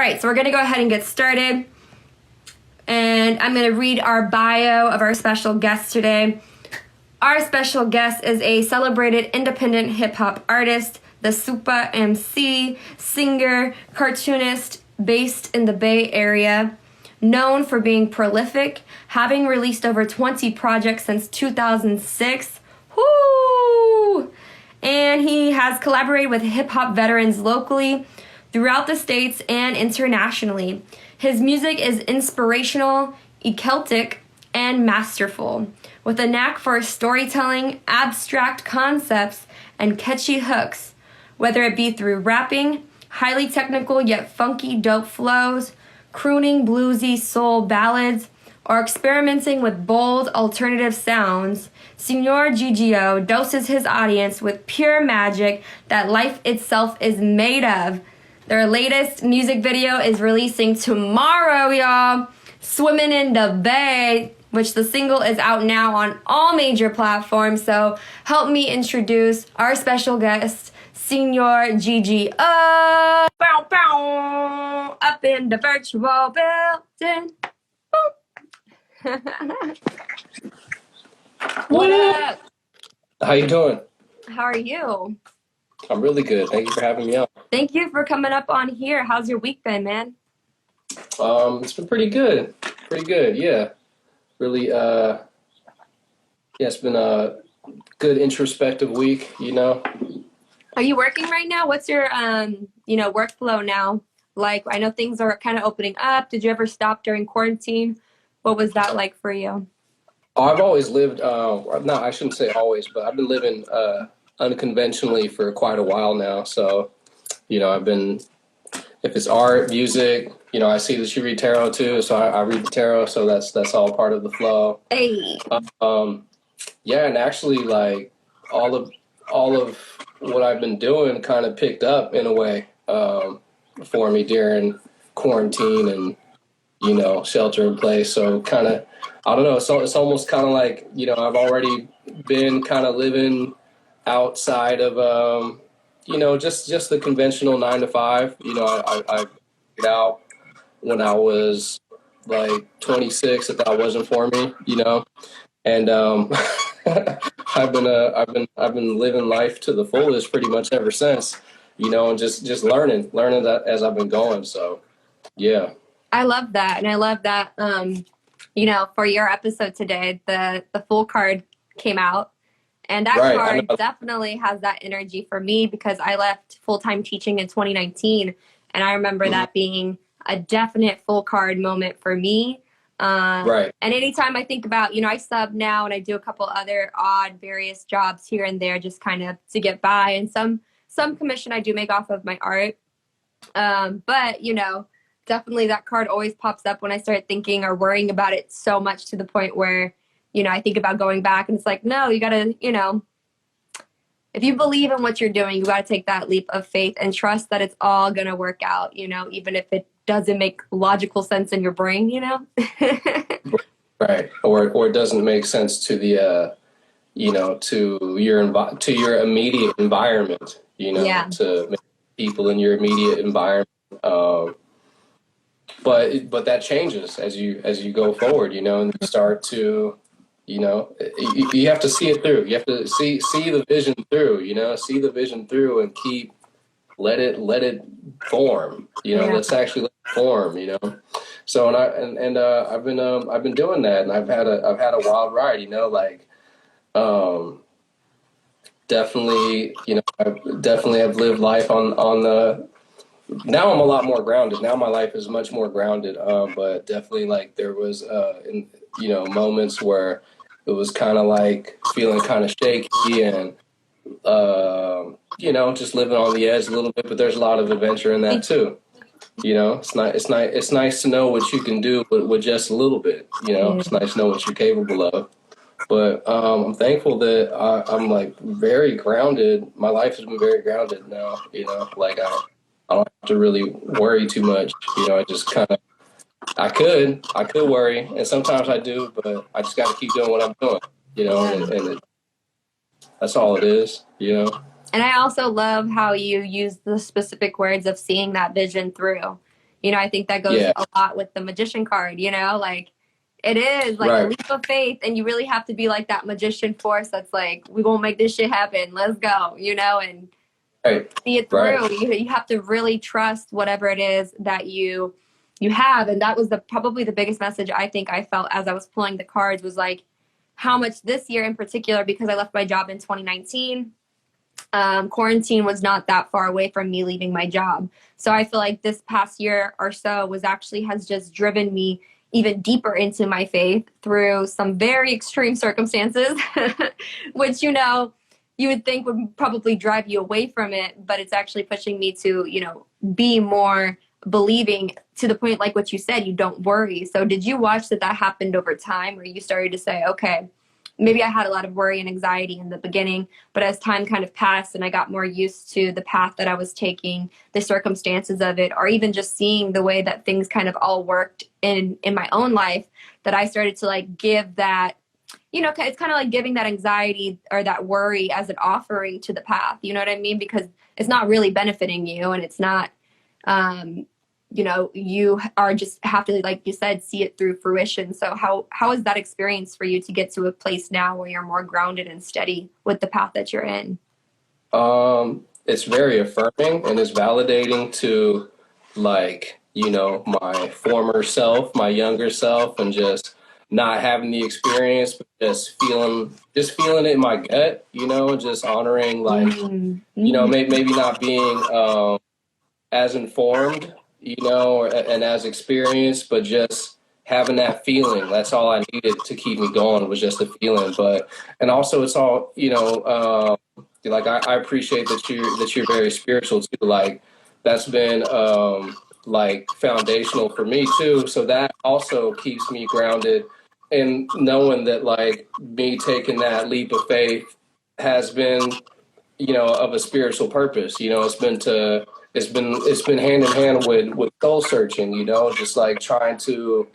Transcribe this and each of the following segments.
right, so we're going to go ahead and get started. And I'm going to read our bio of our special guest today. Our special guest is a celebrated independent hip-hop artist, the Super MC, singer, cartoonist based in the Bay Area, known for being prolific, having released over 20 projects since 2006. Woo! And he has collaborated with hip-hop veterans locally, throughout the states, and internationally. His music is inspirational, eclectic, and masterful, with a knack for storytelling, abstract concepts, and catchy hooks, whether it be through rapping, highly technical yet funky dope flows, crooning bluesy soul ballads, or experimenting with bold alternative sounds. Señor Gigio doses his audience with pure magic that life itself is made of. Their latest music video is releasing tomorrow, y'all. Swimming in the Bay, which the single is out now on all major platforms. So help me introduce our special guest, Señor Gigio. Bow, bow, up in the virtual building. What up? How you doing? How are you? I'm really good. Thank you for having me on. Thank you for coming up on here. How's your week been, man? It's been pretty good. Pretty good, yeah. Really, yeah, it's been a good introspective week, you know. Are you working right now? What's your, workflow now? Like, I know things are kind of opening up. Did you ever stop during quarantine? What was that like for you? Oh, I've always lived, no, I shouldn't say always, but I've been living unconventionally for quite a while now. So, I've been, if it's art, music, I see that you read tarot too, so I read the tarot, so that's all part of the flow. Hey. Yeah, and actually, like all of what I've been doing kind of picked up in a way for me during quarantine and shelter in place. So kind of, I don't know. So it's almost kind of like I've already been kind of living outside of just the conventional 9 to 5. I figured out when I was like 26 that wasn't for me. And I've been living life to the fullest pretty much ever since. And just learning that as I've been going. So yeah. I love that. And I love that, for your episode today, the full card came out. And that card definitely has that energy for me because I left full-time teaching in 2019. And I remember that being a definite full card moment for me. And anytime I think about, I sub now and I do a couple other odd various jobs here and there just kind of to get by. And some commission I do make off of my art. But, definitely that card always pops up when I start thinking or worrying about it so much to the point where, I think about going back and it's like, no, you got to, if you believe in what you're doing, you got to take that leap of faith and trust that it's all going to work out, even if it doesn't make logical sense in your brain, Right. Or it doesn't make sense to the, to your immediate environment, to people in your immediate environment. But that changes as you go forward, and you start to, you have to see it through. You have to see the vision through, see the vision through and let it form, let's actually let it form, So, I've been doing that, and I've had a wild ride, definitely, I've lived life on the. Now I'm a lot more grounded. Now my life is much more grounded. But definitely, like there was, moments where it was kind of like feeling kind of shaky and, just living on the edge a little bit. But there's a lot of adventure in that too. It's nice to know what you can do with just a little bit. It's nice to know what you're capable of. But I'm thankful that I'm like very grounded. My life has been very grounded now. Like I don't have to really worry too much. I just kind of, I could worry, and sometimes I do, but I just got to keep doing what I'm doing, and that's all it is, And I also love how you use the specific words of seeing that vision through, You know, I think that goes Yeah. a lot with the magician card, you know, like it is like a Right. leap of faith, and you really have to be like that magician force that's like, we won't make this shit happen. Let's go, you know, and Right. see it Right. through. You have to really trust whatever it is that you have. And that was probably the biggest message I think I felt as I was pulling the cards, was like how much this year in particular, because I left my job in 2019. Quarantine was not that far away from me leaving my job. So I feel like this past year or so has just driven me even deeper into my faith through some very extreme circumstances, which, you know, you would think would probably drive you away from it, but it's actually pushing me to, you know, be more believing, to the point, like what you said, you don't worry. So did you watch that happened over time, where you started to say, okay, maybe I had a lot of worry and anxiety in the beginning, but as time kind of passed and I got more used to the path that I was taking, the circumstances of it, or even just seeing the way that things kind of all worked in my own life, that I started to like give that, you know, it's kind of like giving that anxiety or that worry as an offering to the path. You know what I mean? Because it's not really benefiting you, and it's not, you know, you are just have to, like you said, see it through fruition. So how is that experience for you to get to a place now where you're more grounded and steady with the path that you're in? It's very affirming, and it's validating to, like, you know, my former self, my younger self, and just not having the experience, but just feeling it in my gut, you know, just honoring, like, you know, maybe not being as informed, you know, and as experienced, but just having that feeling. That's all I needed to keep me going, was just a feeling. But, and also it's all, you know, like I appreciate that you're very spiritual too. Like that's been like foundational for me too. So that also keeps me grounded, and knowing that like me taking that leap of faith has been, you know, of a spiritual purpose. You know, it's been hand in hand with soul searching. You know, just like trying to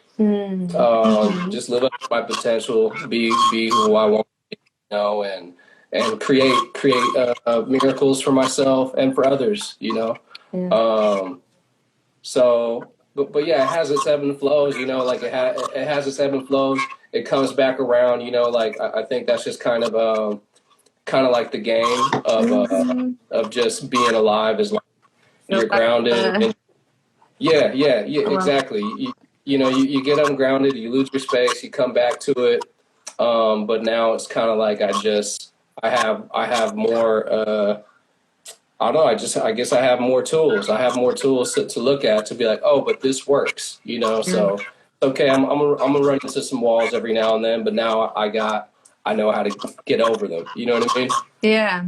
just live up to my potential, be who I want to be, you know, and create miracles for myself and for others. You know, Yeah. So. But yeah, it has its ebb and flows, you know, like it has its ebb and flows. It comes back around, you know, like I think that's just kind of like the game of just being alive, is like So you're grounded. And yeah, well, exactly. You know, you get ungrounded, you lose your space, you come back to it. But now it's kind of like I have more. I don't know. I guess I have more tools. I have more tools to look at, to be like, oh, but this works. You know, so okay, I'm gonna run into some walls every now and then, but now I know how to get over them. You know what I mean? yeah.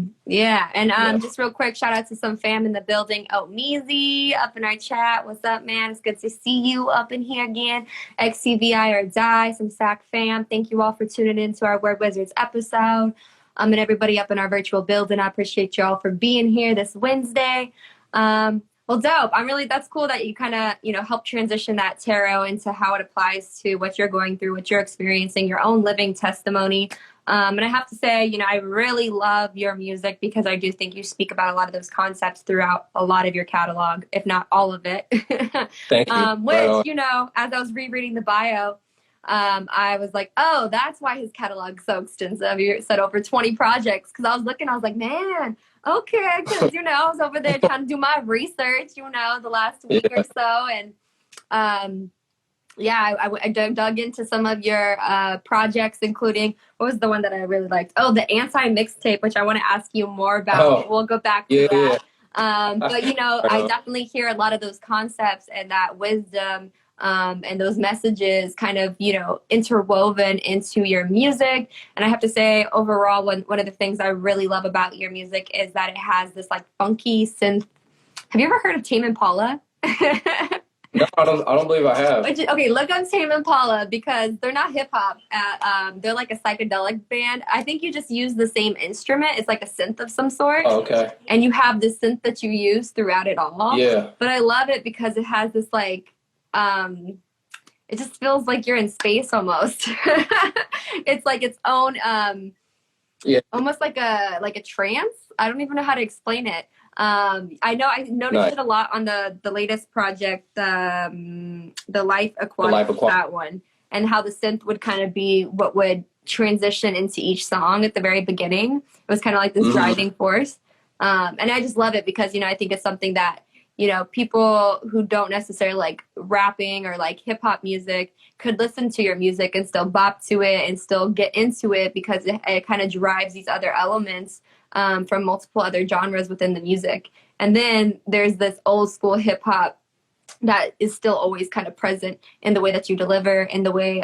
And Yeah. just real quick, shout out to some fam in the building. Oh, Meezy up in our chat. What's up, man? It's good to see you up in here again. XCVI or die, some SAC fam. Thank you all for tuning in to our Word Wizards episode. And everybody up in our virtual building. I appreciate you all for being here this Wednesday. Well, dope. That's cool that you kind of, you know, help transition that tarot into how it applies to what you're going through, what you're experiencing, your own living testimony. And I have to say, you know, I really love your music, because I do think you speak about a lot of those concepts throughout a lot of your catalog, if not all of it. Thank you. Which, you know, as I was rereading the bio, I was like, oh, that's why his catalog's so extensive. You said over 20 projects. Because I was looking, I was like, man, okay. Because, you know, I was over there trying to do my research, you know, the last week or so. And yeah, I dug into some of your projects, including, what was the one that I really liked? Oh, the Anti mixtape, which I want to ask you more about. Oh, we'll go back to that. yeah. But, you know, I definitely hear a lot of those concepts and that wisdom and those messages kind of, you know, interwoven into your music. And I have to say, overall, one of the things I really love about your music is that it has this like funky synth. Have you ever heard of Tame Impala? No, I don't believe I have. Okay, look up Tame Impala, because they're not hip hop. They're like a psychedelic band. I think you just use the same instrument. It's like a synth of some sort. Oh, okay. And you have this synth that you use throughout it all. Yeah. But I love it because it has this like, it just feels like you're in space almost. It's like its own, Yeah. almost like a trance. I don't even know how to explain it. I know I noticed Nice. it a lot on the latest project, the Life The Life Aquatic, Aquatic. that one, and how the synth would kind of be what would transition into each song at the very beginning. It was kind of like this driving force. And I just love it because, I think it's something that, people who don't necessarily like rapping or like hip hop music could listen to your music and still bop to it and still get into it because it kind of drives these other elements from multiple other genres within the music. And then there's this old school hip hop that is still always kind of present in the way that you deliver, in the way,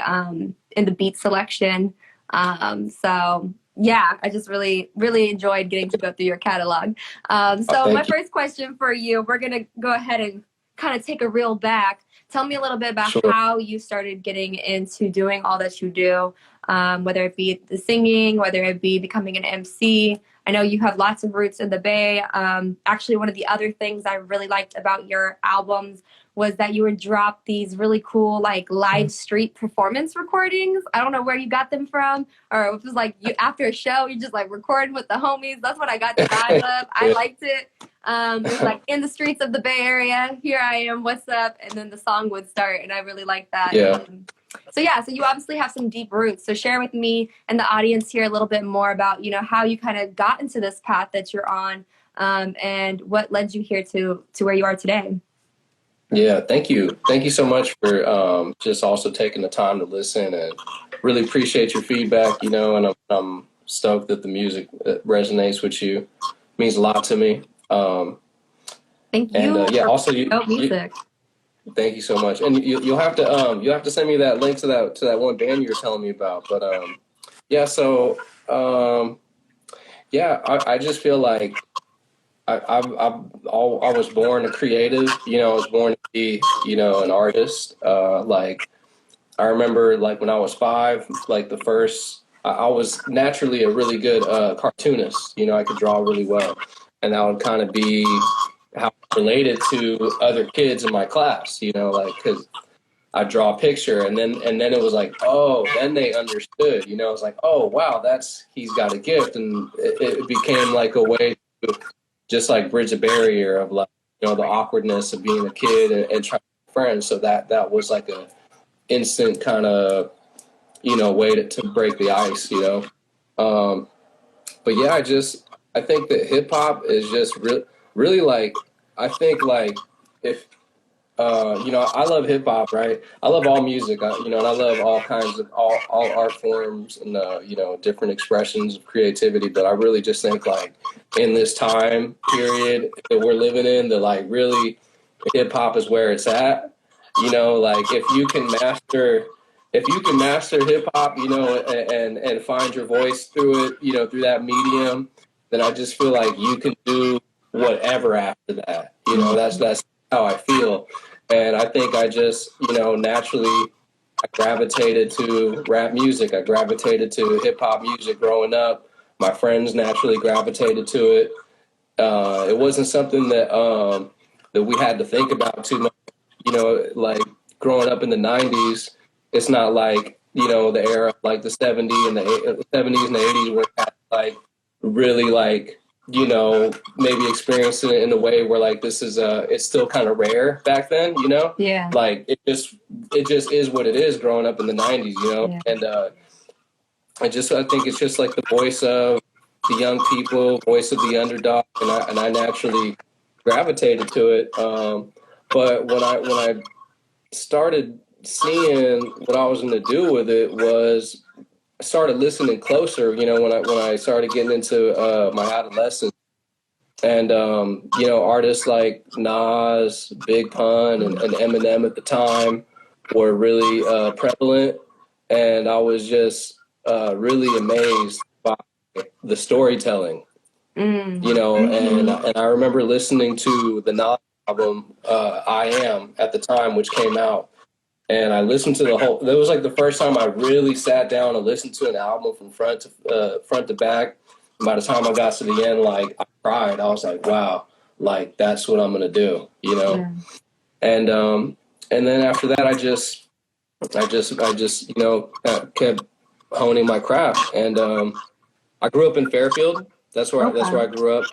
in the beat selection. So yeah, I just really, really enjoyed getting to go through your catalog. So my Thank you. first question for you, we're going to go ahead and kind of take a reel back. Tell me a little bit about Sure. how you started getting into doing all that you do, whether it be the singing, whether it be becoming an MC. I know you have lots of roots in the Bay. Actually, one of the other things I really liked about your albums was that you would drop these really cool like live street performance recordings. I don't know where you got them from, or if it was like you after a show, you just like recording with the homies. That's what I got the vibe of. I liked it. It was like in the streets of the Bay Area. Here I am. What's up? And then the song would start, and I really liked that. Yeah. So you obviously have some deep roots. So share with me and the audience here a little bit more about how you kind of got into this path that you're on, and what led you here to where you are today. Yeah, thank you. Thank you so much for just also taking the time to listen, and really appreciate your feedback, and I'm stoked that the music resonates with you. It means a lot to me. Thank you. And yeah, also music. Thank you so much. And you'll have to send me that link to that one band you were telling me about. But yeah, so yeah, I just feel like I was born a creative. I was born to be an artist. Like I remember like when I was 5, like I was naturally a really good cartoonist. I could draw really well, and that would kind of be how I related to other kids in my class. Like because I draw a picture, and then it was like, oh, then they understood. It was like, oh wow, he's got a gift, and it became like a way to just like bridge a barrier of like the awkwardness of being a kid and trying to be friends. So that was like a instant kind of way to break the ice. But yeah, I think that hip hop is just really like, I think like if I love hip hop, right? I love all music, and I love all kinds of all art forms and different expressions of creativity. But I really just think like in this time period that we're living in, that like really hip hop is where it's at. Like if you can master hip hop, and find your voice through it, through that medium, then I just feel like you can do whatever after that. That's how I feel. And I think I just, naturally I gravitated to rap music. I gravitated to hip hop music growing up. My friends naturally gravitated to it. It wasn't something that we had to think about too much. Like growing up in the 90s, it's not like, the era like the 70s and the 70s and the 80s where like really like, maybe experiencing it in a way where like this is it's still kind of rare back then, Yeah. like it just is what it is growing up in the 90s, Yeah. And I think it's just like the voice of the young people, voice of the underdog, and I naturally gravitated to it. But when I started seeing what I was going to do with it was I started listening closer, when I started getting into my adolescence. And, artists like Nas, Big Pun, and Eminem at the time were really prevalent. And I was just really amazed by the storytelling, and I remember listening to the Nas album, I Am, at the time, which came out. And I listened to the whole. That was like the first time I really sat down and listened to an album from front to back. And by the time I got to the end, like I cried. I was like, "Wow, like that's what I'm gonna do," Yeah. And then after that, I just kept honing my craft. And I grew up in Fairfield. That's where I grew up.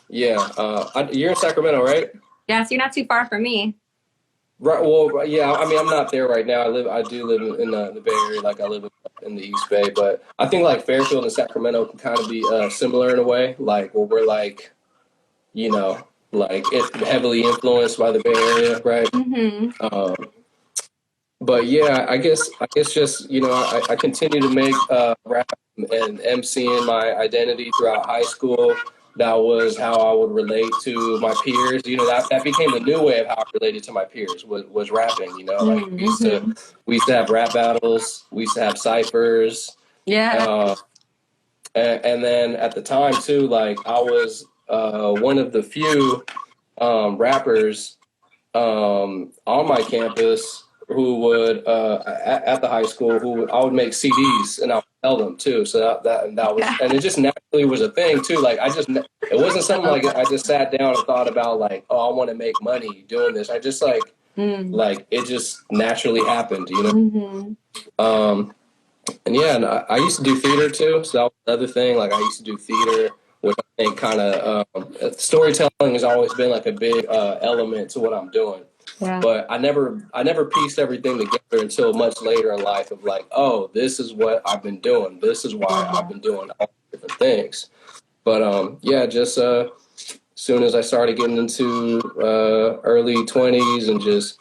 Yeah. You're in Sacramento, right? Yeah, so you're not too far from me. Right. Well, yeah. I mean, I'm not there right now. I do live in the Bay Area. Like I live in the East Bay, but I think like Fairfield and Sacramento can kind of be similar in a way. Like where we're like, you know, like it's heavily influenced by the Bay Area, right? Mm-hmm. But yeah, I guess just I continue to make rap and MCing my identity throughout high school. That was how I would relate to my peers. That became the new way of how I related to my peers was rapping. Like Mm-hmm. we used to have rap battles, we used to have ciphers, Yeah. uh, and then at the time too, like I was one of the few rappers on my campus who would at the high school I would make CDs and I would sell them too. So that was, and it just naturally was a thing too. Like it wasn't something like I just sat down and thought about like, oh, I want to make money doing this. I just like it just naturally happened. Mm-hmm. Um, and yeah, and I used to do theater too. So that was another thing. Like I used to do theater, which I think kind of storytelling has always been like a big element to what I'm doing. Yeah. But I never pieced everything together until much later in life of like, oh, this is what I've been doing. This is why I've been doing all different things. But yeah, just soon as I started getting into early 20s and just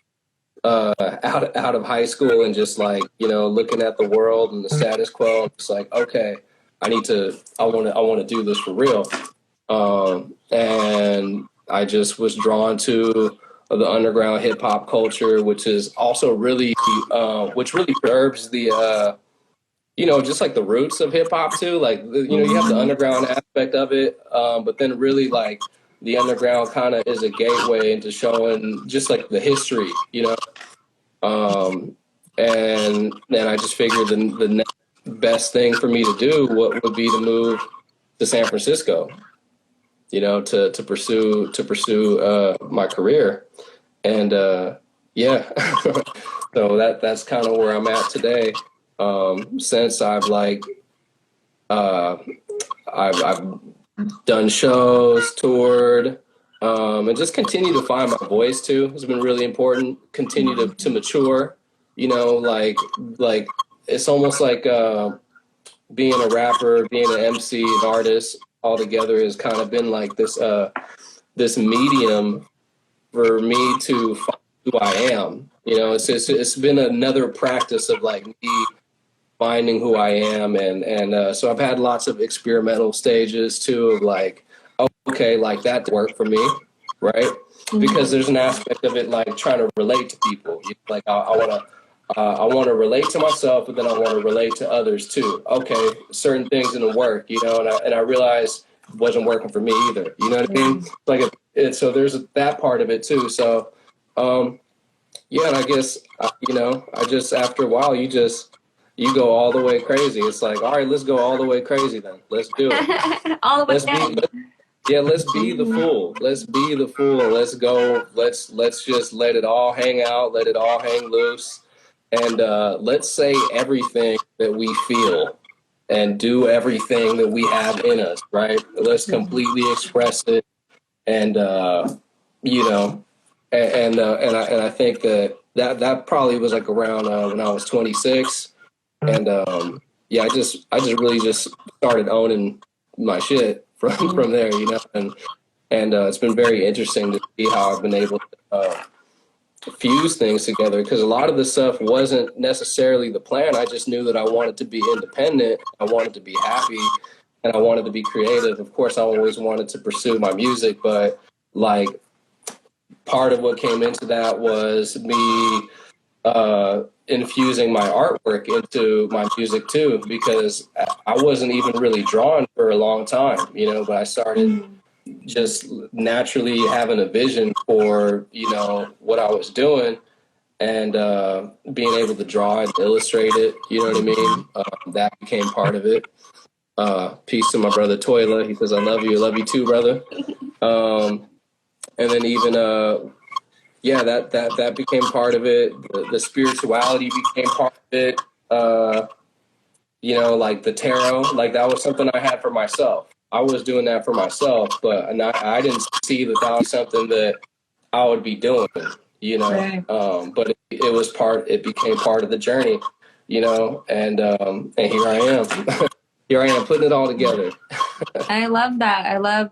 out of high school and just like looking at the world and the status quo, I'm just like, okay, I want to do this for real. And I just was drawn to the underground hip hop culture, which is also really which really preserves the just like the roots of hip hop too. Like you have the underground aspect of it, but then really like the underground kind of is a gateway into showing just like the history, and then I just figured the next best thing for me to do what would be to move to San Francisco, to pursue my career, and yeah, so that's kind of where I'm at today. Since uh, I've done shows, toured, and just continue to find my voice too. It's been really important. Continue to mature. Like it's almost like being a rapper, being an MC, an artist, all together has kind of been like this medium for me to find who I am. It's been another practice of like me finding who I am, and so I've had lots of experimental stages too of like, oh, okay, like that worked for me, right? Because there's an aspect of it like trying to relate to people. Like I want to relate to myself, but then I want to relate to others too. Okay, certain things didn't work, and I realized it wasn't working for me either. You know what I mean? Like so there's that part of it too. So yeah, and I guess I just after a while you go all the way crazy. It's like, all right, let's go all the way crazy then. Let's do it. All the way Let's down. let's be the fool. Let's be the fool. Let's go. Let's just let it all hang out. Let it all hang loose. And let's say everything that we feel and do everything that we have in us, right? Let's completely express it. And, you know, and I think that probably was like around when I was 26. And yeah, I just really just started owning my shit from there, and it's been very interesting to see how I've been able to fuse things together because a lot of this stuff wasn't necessarily the plan. I just knew that I wanted to be independent, I wanted to be happy, and I wanted to be creative. Of course, I always wanted to pursue my music, but like part of what came into that was me infusing my artwork into my music too, because I wasn't even really drawn for a long time, but I started just naturally having a vision for, what I was doing and being able to draw and illustrate it, you know what I mean? That became part of it. Peace to my brother Toyla. He says, I love you too, brother. And then even yeah, that became part of it. The spirituality became part of it. Like the tarot, like that was something I had for myself. I was doing that for myself, but I didn't see that that was something that I would be doing, you know. Right. But it was it became part of the journey, you know, and here I am. Here I am putting it all together. I love that. I love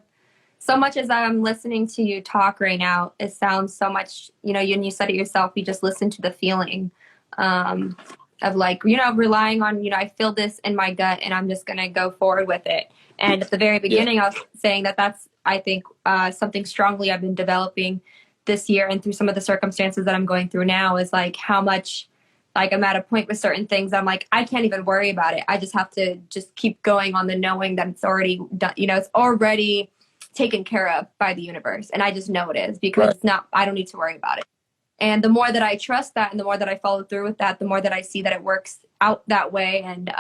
so much as I'm listening to you talk right now, it sounds so much, and you said it yourself, you just listen to the feeling um, of like, relying on, I feel this in my gut and I'm just going to go forward with it. And at the very Yeah, beginning, I was saying that that's, I think, something strongly I've been developing this year and through some of the circumstances that I'm going through now is like how much like I'm at a point with certain things. I'm like, I can't even worry about it. I just have to just keep going on the knowing that it's already done, it's already taken care of by the universe. And I just know it is because right. it's not, I don't need to worry about it. And the more that I trust that and the more that I follow through with that, the more that I see that it works out that way. And,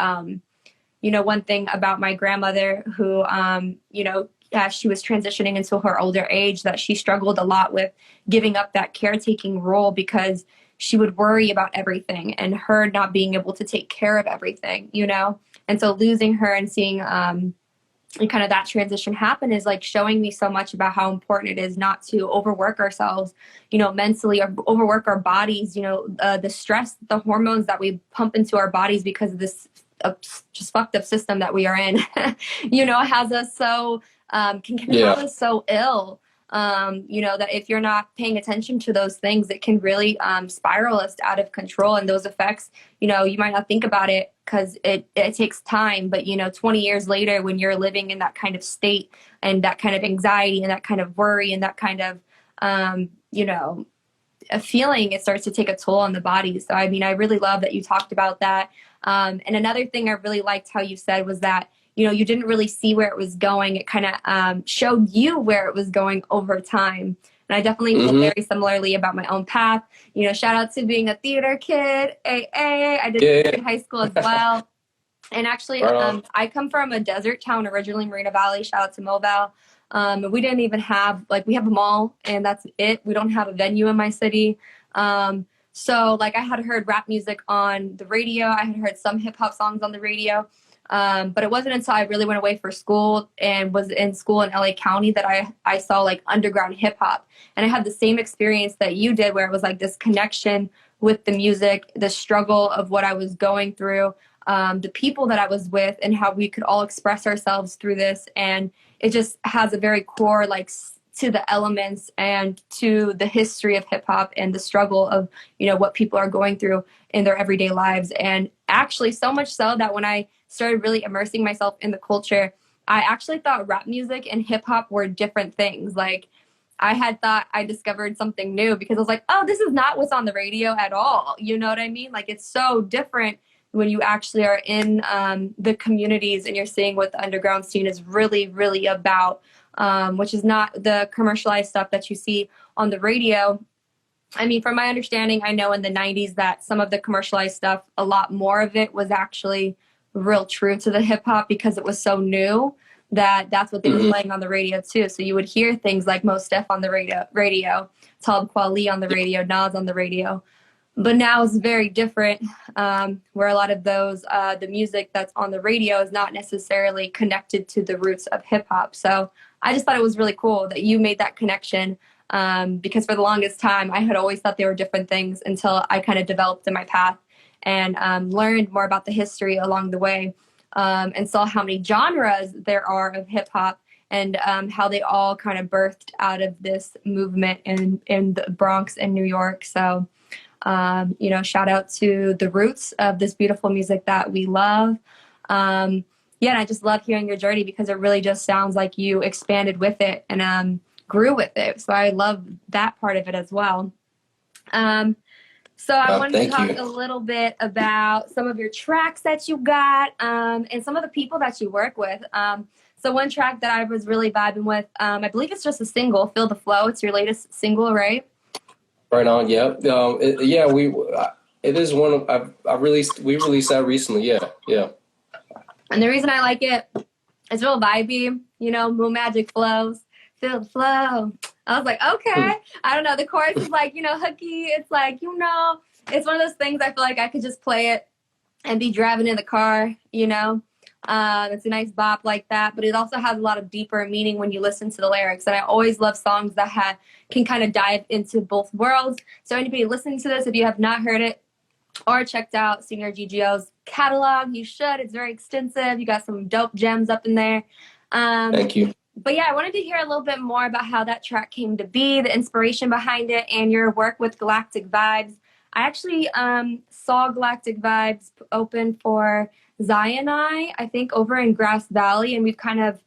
one thing about my grandmother who, as she was transitioning into her older age, that she struggled a lot with giving up that caretaking role because she would worry about everything and her not being able to take care of everything, And so losing her and seeing, and kind of that transition happen is like showing me so much about how important it is not to overwork ourselves, mentally or overwork our bodies, the stress, the hormones that we pump into our bodies because of this just fucked up system that we are in, has us so, can Yeah, have us so ill. That if you're not paying attention to those things, it can really spiral us out of control. And those effects, you might not think about it because it takes time. But, 20 years later, when you're living in that kind of state and that kind of anxiety and that kind of worry and that kind of, a feeling, it starts to take a toll on the body. So, I mean, I really love that you talked about that. And another thing I really liked how you said was that, you didn't really see where it was going. It kind of showed you where it was going over time. And I definitely feel very similarly about my own path. Shout out to being a theater kid. I did yeah, in high school as well. And actually, right on. I come from a desert town originally, Moreno Valley. Shout out to Mobile. We didn't even have, we have a mall and that's it. We don't have a venue in my city. So I had heard rap music on the radio. I had heard some hip hop songs on the radio. But it wasn't until I really went away for school and was in school in LA County that I saw underground hip hop. And I had the same experience that you did where it was this connection with the music, the struggle of what I was going through, the people that I was with and how we could all express ourselves through this. And it just has a very core, to the elements and to the history of hip hop and the struggle of, what people are going through in their everyday lives. And actually so much so that when I started really immersing myself in the culture, I actually thought rap music and hip hop were different things. I had thought I discovered something new because I was like, oh, this is not what's on the radio at all. You know what I mean? It's so different when you actually are in the communities and you're seeing what the underground scene is really, really about, which is not the commercialized stuff that you see on the radio. I mean, from my understanding, I know in the 90s that some of the commercialized stuff, a lot more of it was actually real true to the hip hop because it was so new that's what they were playing on the radio too. So you would hear things like Mos Def on the radio, Talib Kweli on the radio, Nas on the radio. But now it's very different, where a lot of those, the music that's on the radio is not necessarily connected to the roots of hip hop. So I just thought it was really cool that you made that connection, because for the longest time, I had always thought they were different things until I kind of developed in my path and learned more about the history along the way, and saw how many genres there are of hip hop and how they all kind of birthed out of this movement in the Bronx and New York. So, shout out to the roots of this beautiful music that we love. And I just love hearing your journey because it really just sounds like you expanded with it and grew with it. So I love that part of it as well. So I wanted to talk a little bit about some of your tracks that you got, and some of the people that you work with. So one track that I was really vibing with, I believe it's just a single, Feel the Flow. It's your latest single, right? Right on. Yep. It is one of we released that recently. Yeah. And the reason I like it, it's real vibey, Moon Magic flows, feel the flow. I was like, okay. I don't know. The chorus is hooky. It's it's one of those things I feel like I could just play it and be driving in the car, It's a nice bop like that, but it also has a lot of deeper meaning when you listen to the lyrics. And I always love songs that can kind of dive into both worlds. So anybody listening to this, if you have not heard it or checked out Señor Gigio's catalog, you should. It's very extensive. You got some dope gems up in there. Thank you. But yeah, I wanted to hear a little bit more about how that track came to be, the inspiration behind it, and your work with Galactic Vibes. I actually saw Galactic Vibes open for Zion I think, over in Grass Valley, and we've kind of,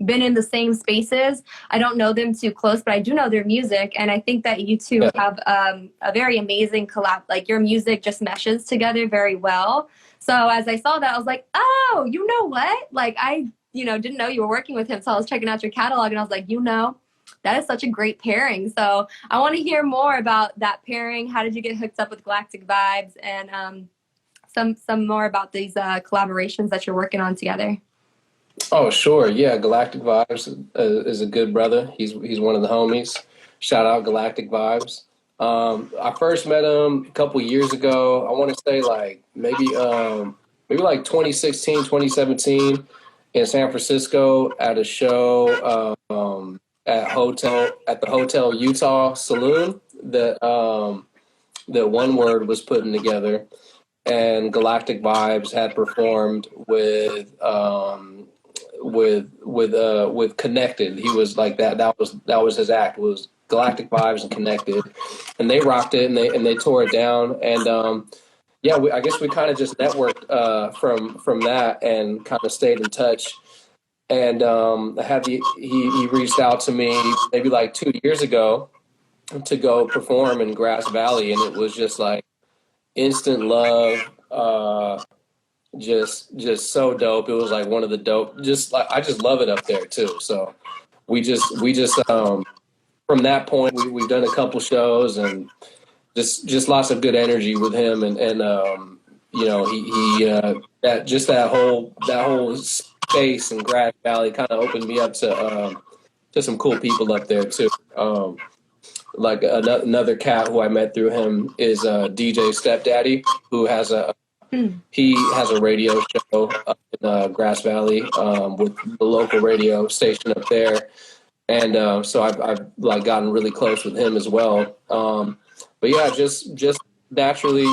been in the same spaces. I don't know them too close, but I do know their music, and I think that you two have a very amazing collab. Like, your music just meshes together very well. So as I saw that, I was like, oh, you know what? Like, I didn't know you were working with him, so I was checking out your catalog, and I was like, that is such a great pairing. So I want to hear more about that pairing. How did you get hooked up with Galactic Vibes, and some more about these collaborations that you're working on together? Oh, sure. Yeah, Galactic Vibes is a good brother. He's one of the homies. Shout out Galactic Vibes. I first met him a couple years ago. I want to say like maybe like 2016, 2017 in San Francisco at a show at the Hotel Utah Saloon that One Word was putting together, and Galactic Vibes had performed with Connected. He was like that. That was his act. Was Galactic Vibes and Connected, and they rocked it, and they tore it down. And yeah, I guess we kind of just networked from that and kind of stayed in touch. And he reached out to me maybe like 2 years ago to go perform in Grass Valley, and it was just like instant love. Just so dope. It was like one of the dope. Just like, I just love it up there too. So we just from that point we've done a couple shows, and just lots of good energy with him, and he that whole space in Grass Valley kind of opened me up to some cool people up there too. Like another cat who I met through him is DJ Stepdaddy, who has a radio show up in Grass Valley with the local radio station up there, and so I've like gotten really close with him as well. But yeah, just naturally,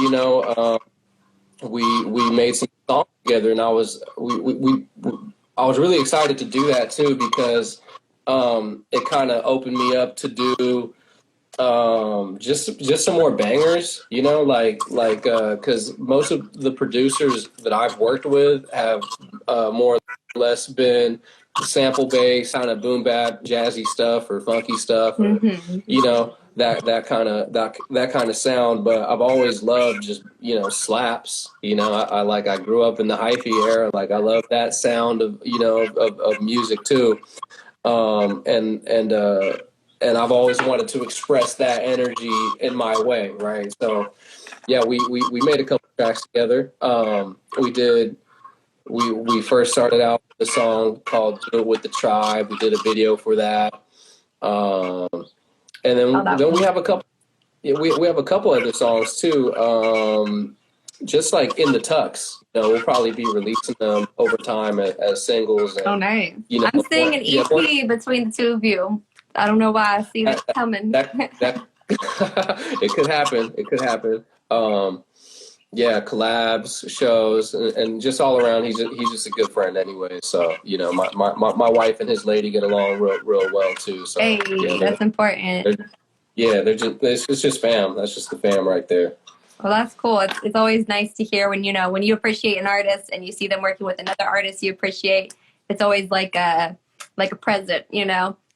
we made some songs together, and I was really excited to do that too, because it kind of opened me up to do just some more bangers, because most of the producers that I've worked with have more or less been sample based, kind of boom bap, jazzy stuff or funky stuff, or that kind of sound. But I've always loved just slaps. I grew up in the hyphy era. Like, I love that sound of of music too, and I've always wanted to express that energy in my way, right? So, yeah, we made a couple tracks together. We first started out with a song called "Do It With the Tribe." We did a video for that, and then we have a couple. Yeah, we have a couple other songs too. Just like in the tux, we'll probably be releasing them over time as singles. And, oh, nice! I'm seeing an EP between the two of you. I don't know why I see that coming. That it could happen. It could happen. Yeah, collabs, shows, and just all around. He's just a good friend anyway. So my wife and his lady get along real well too. So hey, that's important. They're just it's just fam. That's just the fam right there. Well, that's cool. It's always nice to hear when you appreciate an artist and you see them working with another artist you appreciate. It's always like a present,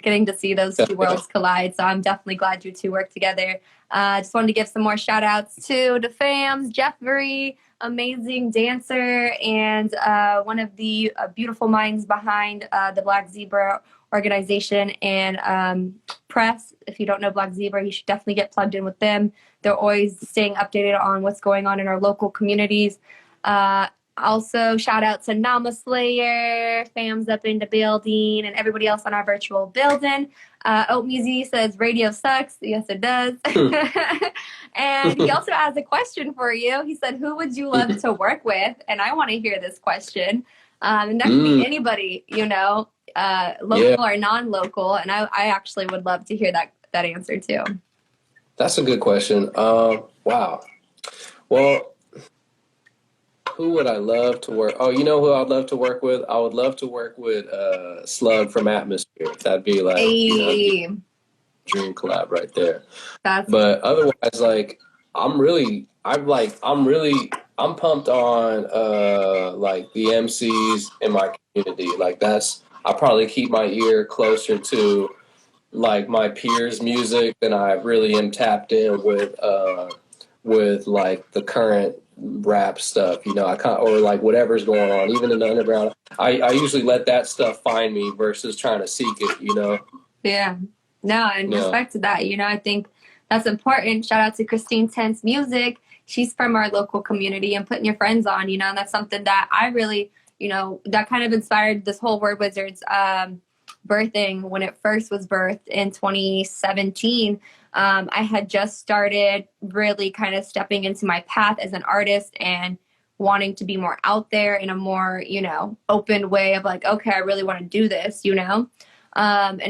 getting to see those two worlds collide. So I'm definitely glad you two work together. Just wanted to give some more shout outs to the fams. Jeffrey, amazing dancer and one of the beautiful minds behind the Black Zebra organization and press. If you don't know Black Zebra, you should definitely get plugged in with them. They're always staying updated on what's going on in our local communities. Also, shout out to Nama Slayer, fams up in the building, and everybody else on our virtual building. Oat Musi says radio sucks. Yes, it does. And he also has a question for you. He said, "Who would you love to work with?" And I want to hear this question. And that could be anybody, local or non-local. And I actually would love to hear that answer too. That's a good question. Wow. Well, who would I love to work? Oh, you know who I'd love to work with? I would love to work with Slug from Atmosphere. That'd be like dream collab right there. But otherwise, like I'm pumped on like the MCs in my community. Like I probably keep my ear closer to like my peers' music than I really am tapped in with like the current rap stuff, or like whatever's going on, even in the underground. I usually let that stuff find me versus trying to seek it. Yeah. No, and respect to that. I think that's important. Shout out to Christine Tense Music. She's from our local community, and putting your friends on, and that's something that I really, that kind of inspired this whole Word Wizards birthing when it first was birthed in 2017. I had just started really kind of stepping into my path as an artist and wanting to be more out there in a more, open way of like, okay, I really want to do this, and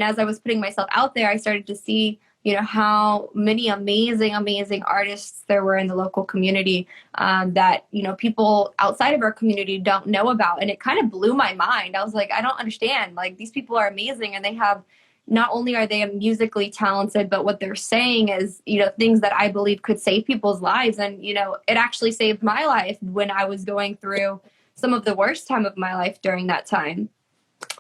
as I was putting myself out there, I started to see, how many amazing artists there were in the local community that, people outside of our community don't know about. And it kind of blew my mind. I was like, I don't understand. Like, these people are amazing, and they have, not only are they musically talented, but what they're saying is, things that I believe could save people's lives. And, it actually saved my life when I was going through some of the worst time of my life during that time.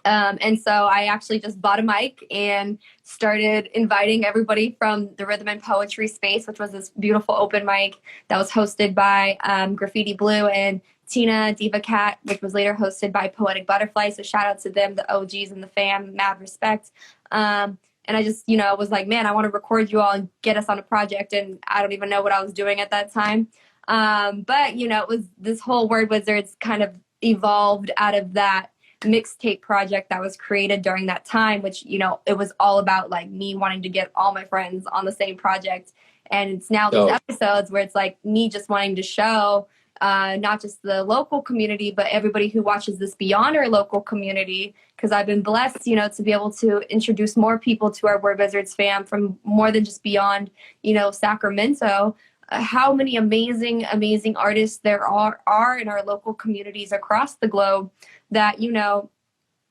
And so I actually just bought a mic and started inviting everybody from the rhythm and poetry space, which was this beautiful open mic that was hosted by Graffiti Blue and Tina Diva Cat, which was later hosted by Poetic Butterfly. So shout out to them, the OGs and the fam, mad respect. And I just, was like, man, I want to record you all and get us on a project. And I don't even know what I was doing at that time. But, it was this whole Word Wizards kind of evolved out of that mixtape project that was created during that time, which, it was all about like me wanting to get all my friends on the same project. And it's now these episodes where it's like me just wanting to show not just the local community, but everybody who watches this beyond our local community, because I've been blessed, to be able to introduce more people to our Word Wizards fam from more than just beyond, Sacramento. How many amazing artists there are in our local communities across the globe that,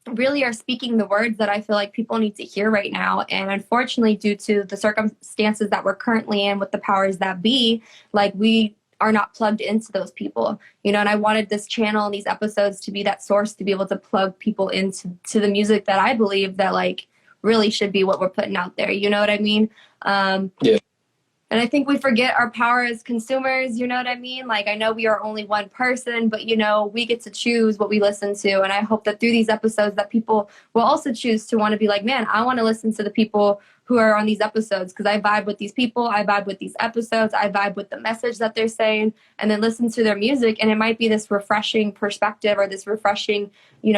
really are speaking the words that I feel like people need to hear right now. And unfortunately, due to the circumstances that we're currently in with the powers that be, like we are not plugged into those people, and I wanted this channel and these episodes to be that source to be able to plug people into the music that I believe that like really should be what we're putting out there. You know what I mean? Yeah. And I think we forget our power as consumers, you know what I mean? Like, I know we are only one person, but, we get to choose what we listen to. And I hope that through these episodes that people will also choose to want to be like, man, I want to listen to the people who are on these episodes because I vibe with these people, I vibe with these episodes, I vibe with the message that they're saying, and then listen to their music. And it might be this refreshing perspective or this refreshing,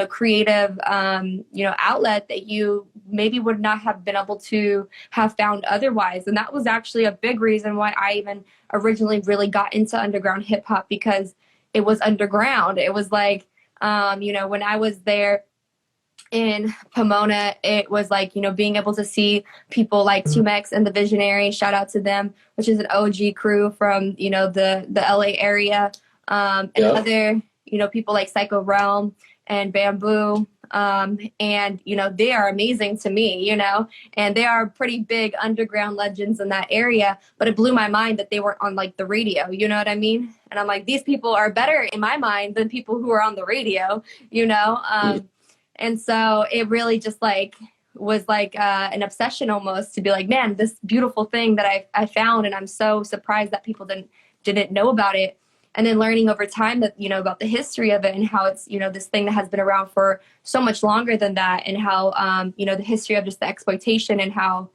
creative, outlet that you maybe would not have been able to have found otherwise. And that was actually a big reason why I even originally really got into underground hip hop, because it was underground. It was like, when I was there in Pomona, it was like, being able to see people like Tumex and the Visionary, shout out to them, which is an OG crew from, the LA area, and other, people like Psycho Realm and Bamboo. And, they are amazing to me, and they are pretty big underground legends in that area, but it blew my mind that they weren't on like the radio, you know what I mean? And I'm like, these people are better in my mind than people who are on the radio, And so it really just like was like an obsession almost to be like, man, this beautiful thing that I found, and I'm so surprised that people didn't know about it. And then learning over time that, about the history of it and how it's, this thing that has been around for so much longer than that, and how, the history of just the exploitation and how,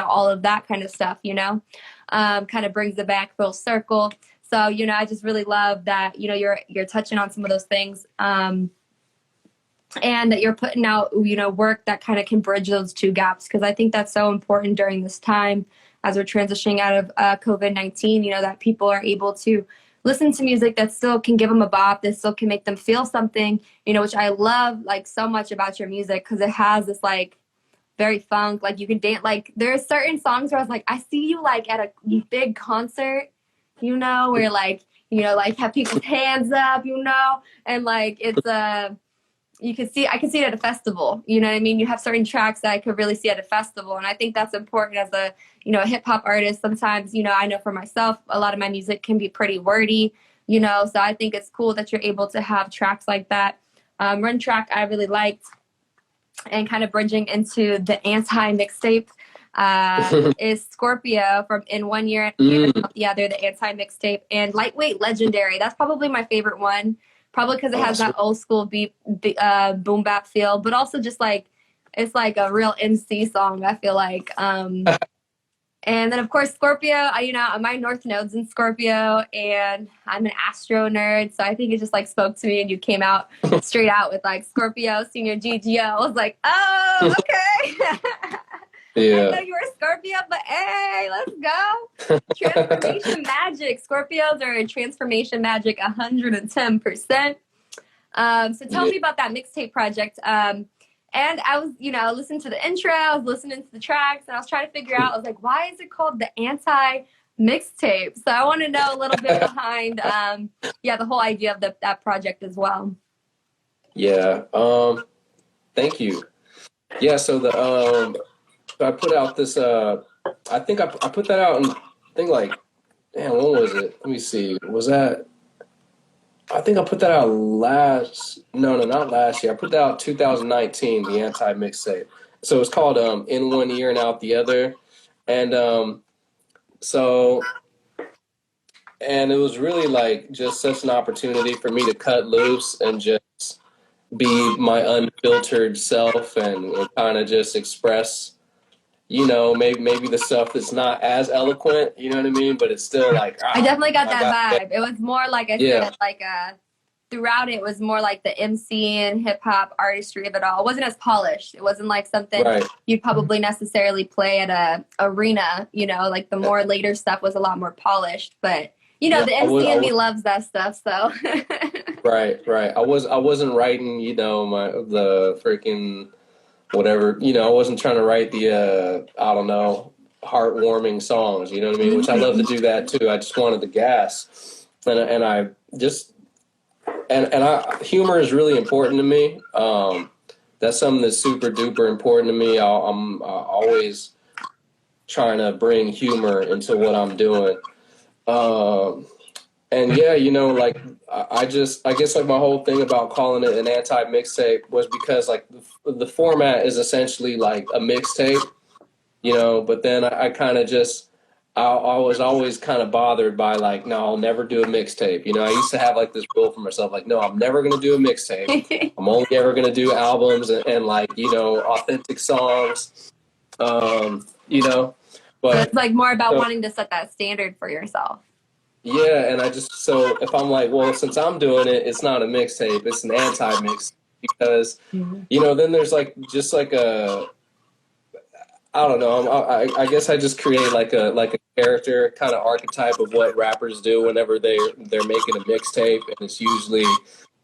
all of that kind of stuff, kind of brings it back full circle. So, you know, I just really love that, you know, you're touching on some of those things. And that you're putting out, you know, work that kind of can bridge those two gaps. Because I think that's so important during this time as we're transitioning out of COVID-19, you know, that people are able to listen to music that still can give them a bop, that still can make them feel something, you know, which I love like so much about your music, because it has this like very funk, like you can dance, like there are certain songs where I was like, I see you like at a big concert, you know, where like, you know, like have people's hands up, you know, and like it's I can see it at a festival. You know what I mean? You have certain tracks that I could really see at a festival. And I think that's important as a, you know, a hip hop artist. Sometimes, you know, I know for myself, a lot of my music can be pretty wordy, you know, so I think it's cool that you're able to have tracks like that. One track I really liked, and kind of bridging into the anti mixtape, is Scorpio from In 1 Year and Out the Other, the anti mixtape, and Lightweight Legendary. That's probably my favorite one. Probably because it has that old school boom bap feel, but also just like it's like a real MC song, I feel like. And then of course Scorpio, you know, my North Node's in Scorpio, and I'm an astro nerd, so I think it just like spoke to me, and you came out straight out with like Scorpio, Señor Gigio. I was like, oh, okay. Yeah. I know you were a Scorpio, but hey, let's go. Transformation magic. Scorpios are in transformation magic 110%. So tell me about that mixtape project. And I was, you know, listening to the intro, I was listening to the tracks, and I was trying to figure out, I was like, why is it called the anti mixtape? So I want to know a little bit behind, the whole idea of that project as well. Yeah. Thank you. Yeah. So I put out this, I think I put that out in, I think like, damn, when was it? Let me see. I think I put that out not last year. I put that out 2019, the anti mixtape. So it's called In 1 Year and Out the Other. And so, and it was really like just such an opportunity for me to cut loose and just be my unfiltered self and kind of just express, you know, maybe the stuff that's not as eloquent, you know what I mean? But it's still like, I definitely got that vibe. It was more like I Yeah. said, like throughout it was more like the MC and hip hop artistry of it all. It wasn't as polished. It wasn't like something Right. you'd probably necessarily play at a arena, you know, like the more later stuff was a lot more polished. But you know, the MC in me loves that stuff, so Right. I wasn't writing, you know, the freaking whatever, you know, I wasn't trying to write the I don't know, heartwarming songs, you know what I mean? Which I love to do that too. I just wanted the gas. And I just humor is really important to me. That's something that's super duper important to me. I'm always trying to bring humor into what I'm doing. And yeah, you know, like I guess like my whole thing about calling it an anti mixtape was because like the format is essentially like a mixtape, you know, but then I kind of just, I was always kind of bothered by like, no, I'll never do a mixtape. You know, I used to have like this rule for myself, like, no, I'm never going to do a mixtape. I'm only ever going to do albums and like, you know, authentic songs, you know. But so it's like more about wanting to set that standard for yourself. Yeah, and so if I'm like, well, since I'm doing it, it's not a mixtape, it's an anti-mix, because, you know, then there's like, just like I don't know, I guess I just create like a character kind of archetype of what rappers do whenever they're making a mixtape, and it's usually,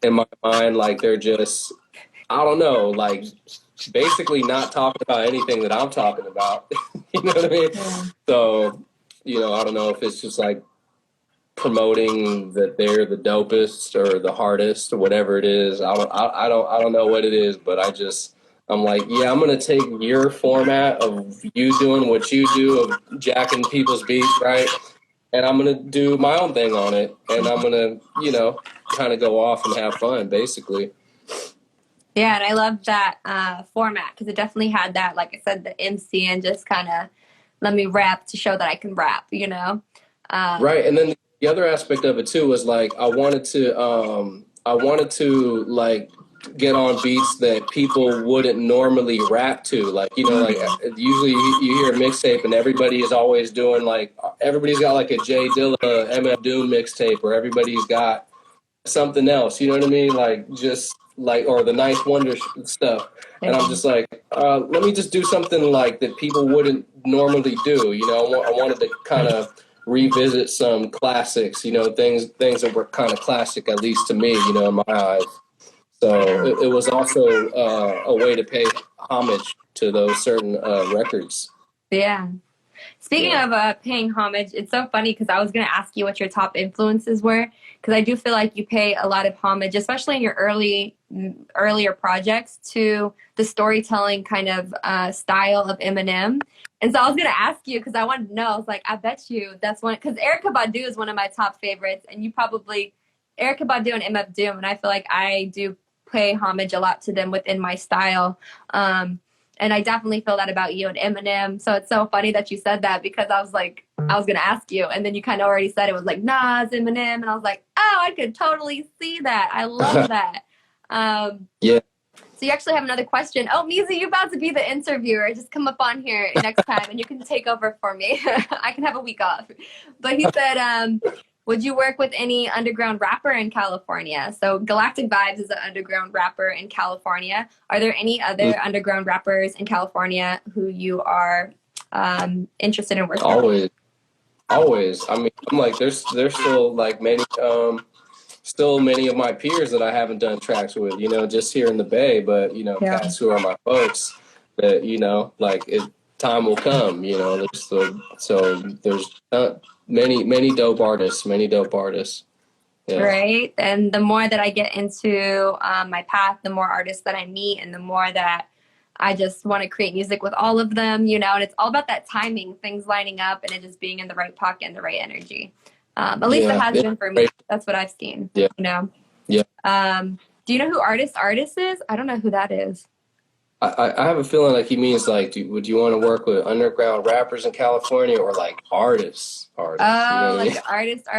in my mind, like they're just, I don't know, like basically not talking about anything that I'm talking about, you know what I mean? Yeah. So, you know, I don't know if it's just like promoting that they're the dopest or the hardest or whatever it is. I don't know what it is, but I'm like, yeah, I'm gonna take your format of you doing what you do of jacking people's beats, right? And I'm gonna do my own thing on it, and I'm gonna, you know, kind of go off and have fun, basically. Yeah, and I love that format because it definitely had that, like I said, the MC and just kind of let me rap to show that I can rap, you know? Right, and then the other aspect of it too was like I wanted to like get on beats that people wouldn't normally rap to. Like, like usually you hear a mixtape and everybody is always doing like, everybody's got like a Jay Dilla, MF Doom mixtape, or everybody's got something else, you know what I mean? Like, just like, or the Nice Wonder stuff. And I'm just like, let me just do something like that people wouldn't normally do. I wanted to kind of revisit some classics, things that were kind of classic, at least to me, in my eyes. So it was also a way to pay homage to those certain records. Yeah. Speaking of paying homage, it's so funny because I was going to ask you what your top influences were, because I do feel like you pay a lot of homage, especially in your earlier projects, to the storytelling kind of style of Eminem. And so I was going to ask you because I wanted to know. I was like, I bet you that's one, because Erykah Badu is one of my top favorites, and you probably Erykah Badu and MF Doom, and I feel like I do pay homage a lot to them within my style. And I definitely feel that about you and Eminem. So it's so funny that you said that, because I was like, I was going to ask you. And then you kind of already said it was like Nas, Eminem. And I was like, oh, I could totally see that. I love that. Yeah. So you actually have another question. Oh, Mizi, you're about to be the interviewer. Just come up on here next time and you can take over for me. I can have a week off. But he said, would you work with any underground rapper in California? So Galactic Vibes is an underground rapper in California. Are there any other underground rappers in California who you are interested in working with? Always. I mean, I'm like, there's still like many of my peers that I haven't done tracks with, just here in the Bay, but, cats who are my folks that, like time will come, so there's many dope artists. Yeah. Right. And the more that I get into my path, the more artists that I meet, and the more that I just want to create music with all of them, and it's all about that timing, things lining up, and it just being in the right pocket and the right energy. At least it has been for me. That's what I've seen. Yeah. Yeah. Do you know who Artist is? I don't know who that is. I have a feeling like he means like, would you want to work with underground rappers in California or like artists? Oh, like artists.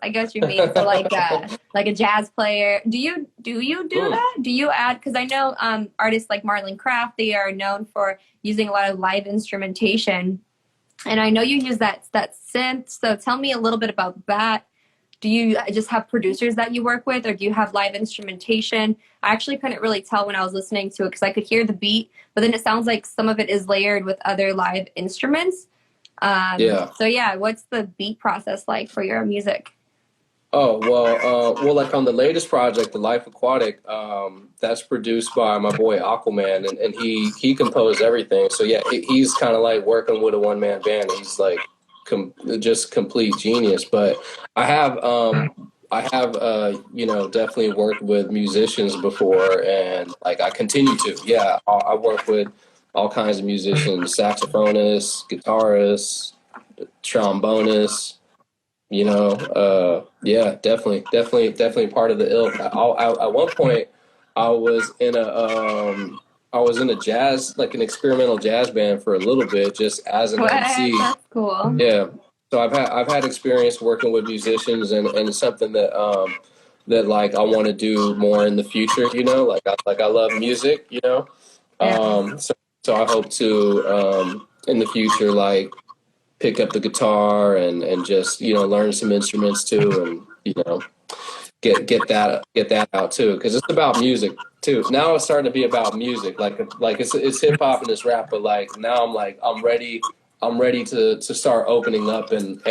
I get what you mean. So like a jazz player. Do you do that? Do you add? Because I know artists like Marlon Craft, they are known for using a lot of live instrumentation, and I know you use that synth. So tell me a little bit about that. Do you just have producers that you work with, or do you have live instrumentation? I actually couldn't really tell when I was listening to it because I could hear the beat, but then it sounds like some of it is layered with other live instruments. So yeah, what's the beat process like for your music? Oh, well, like on the latest project, The Life Aquatic, that's produced by my boy Aquaman, and he composed everything. So yeah, he's kind of like working with a one-man band. He's like just complete genius. But I have definitely worked with musicians before, and like I continue to. Yeah, I work with all kinds of musicians, saxophonists, guitarists, trombonists. Yeah, definitely part of the ilk. At one point, I was in a jazz, like an experimental jazz band for a little bit, just as an MC. That's cool. Yeah, so I've had experience working with musicians, and it's something that that like I want to do more in the future. Like I love music. So I hope to in the future like pick up the guitar and just learn some instruments too, and get that out too, because it's about music too. Now it's starting to be about music, like it's hip hop and it's rap, but like now I'm ready to start opening up and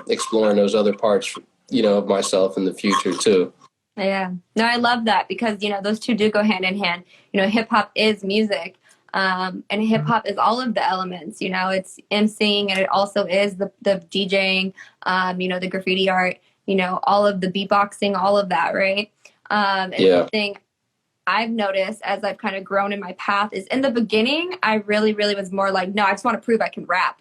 exploring those other parts of myself in the future too. Yeah, no, I love that, because those two do go hand in hand. Hip hop is music. And hip hop is all of the elements, it's emceeing, and it also is the DJing, the graffiti art, all of the beatboxing, all of that, right? And the thing I've noticed as I've kind of grown in my path is in the beginning, I really, really was more like, no, I just want to prove I can rap,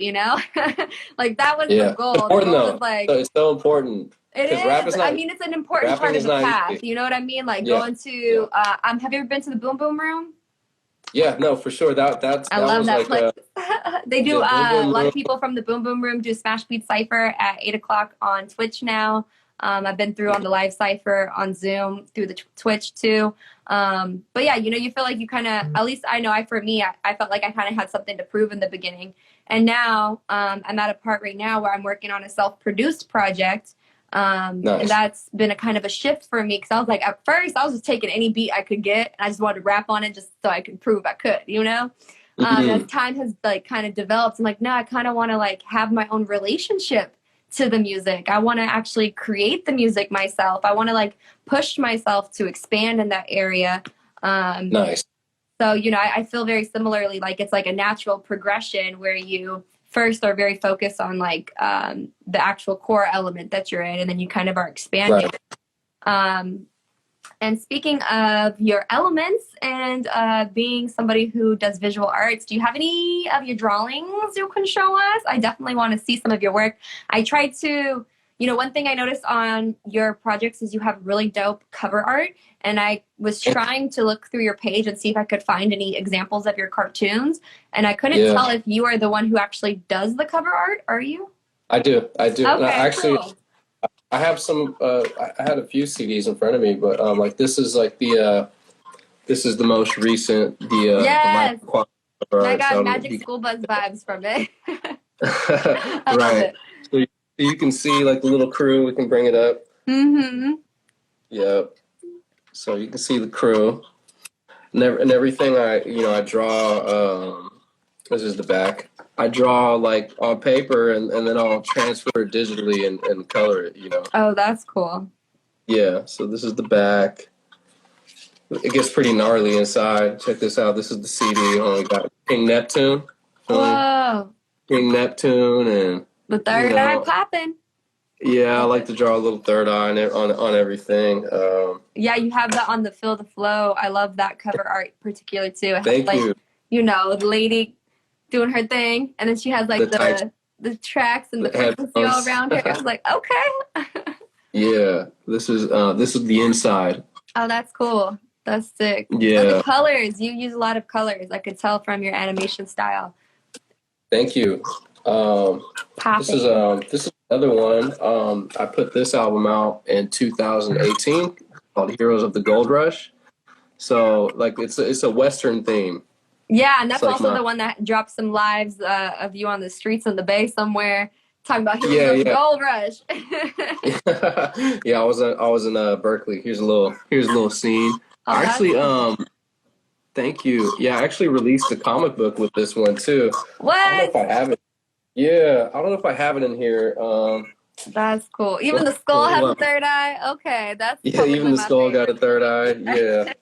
like that was the goal. Important, the goal though. was like, so it's so important. It is. Rap is not, I mean, it's an important part of the path. Easy. You know what I mean? Like going to, have you ever been to the Boom Boom Room? Yeah, no, for sure. I love that place. They do. A lot of people from the Boom Boom Room do Smash Beat Cypher at 8:00 on Twitch now. I've been through on the live cipher on Zoom, through the Twitch too. But yeah, you feel like you kind of, at least I know for me, I felt like I kind of had something to prove in the beginning. And now I'm at a part right now where I'm working on a self-produced project. And Nice. that's been a kind of a shift for me because I was like, at first I was just taking any beat I could get and I just wanted to rap on it just so I could prove I could. As time has like kind of developed, I'm like, no, I kind of want to like have my own relationship to the music. I want to actually create the music myself. I want to like push myself to expand in that area. Nice. So, I feel very similarly, like it's like a natural progression where you first are very focused on like the actual core element that you're in, and then you kind of are expanding. Right. And speaking of your elements and being somebody who does visual arts, do you have any of your drawings you can show us? I definitely want to see some of your work. I tried to, one thing I noticed on your projects is you have really dope cover art. And I was trying to look through your page and see if I could find any examples of your cartoons. And I couldn't tell if you are the one who actually does the cover art. Are you? I do. Okay, Actually, cool. I have some. I had a few CDs in front of me, but like this is like this is the most recent. Yes. The I got Magic School Bus vibes from it. I love right. it. So you can see like the little crew. We can bring it up. Mm-hmm. Yep. So you can see the crew and everything. I draw. This is the back. I draw like on paper and then I'll transfer it digitally and color it. Oh, that's cool. Yeah, so this is the back. It gets pretty gnarly inside. Check this out. This is the CD. We got King Neptune. Whoa. King Neptune and The third eye popping. Yeah, I like to draw a little third eye on everything. Yeah, you have that on the Feel the Flow. I love that cover art particular too. It has, Thank you. The lady doing her thing, and then she has like the tracks and the frequency all around her. I was like, okay. Yeah, this is the inside. Oh, that's cool. That's sick. Yeah. And the colors, you use a lot of colors. I could tell from your animation style. Thank you. This is another one. I put this album out in 2018 called Heroes of the Gold Rush. So like it's a Western theme. Yeah, and that's like also the one that dropped some lives of you on the streets in the Bay somewhere talking about Heroes of the Gold Rush. Yeah, I was in Berkeley. Here's a little scene. Thank you. Yeah, I actually released a comic book with this one too. What? I don't know if I have it. Yeah, I don't know if I have it in here. That's cool. Even the skull has a third eye. Okay, that's even the skull got a third eye.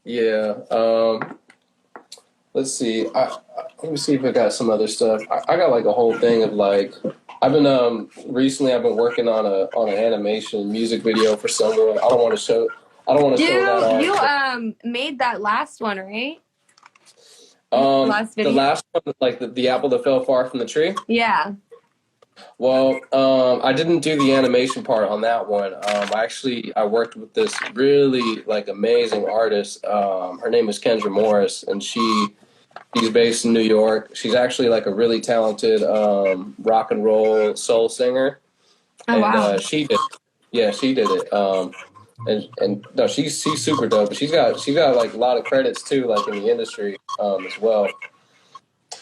Yeah. Let's see. Let me see if I got some other stuff. I got like a whole thing of like I've been working on an animation music video for someone. I don't want to show that off. You made that last one, right? Last video? The last one, like the apple that fell far from the tree? Yeah. Well, I didn't do the animation part on that one. I worked with this really like amazing artist. Her name is Kendra Morris, and she's based in New York. She's actually like a really talented rock and roll soul singer. Oh, wow. She did it. And no, she's super dope. But she's got like a lot of credits too, like in the industry as well.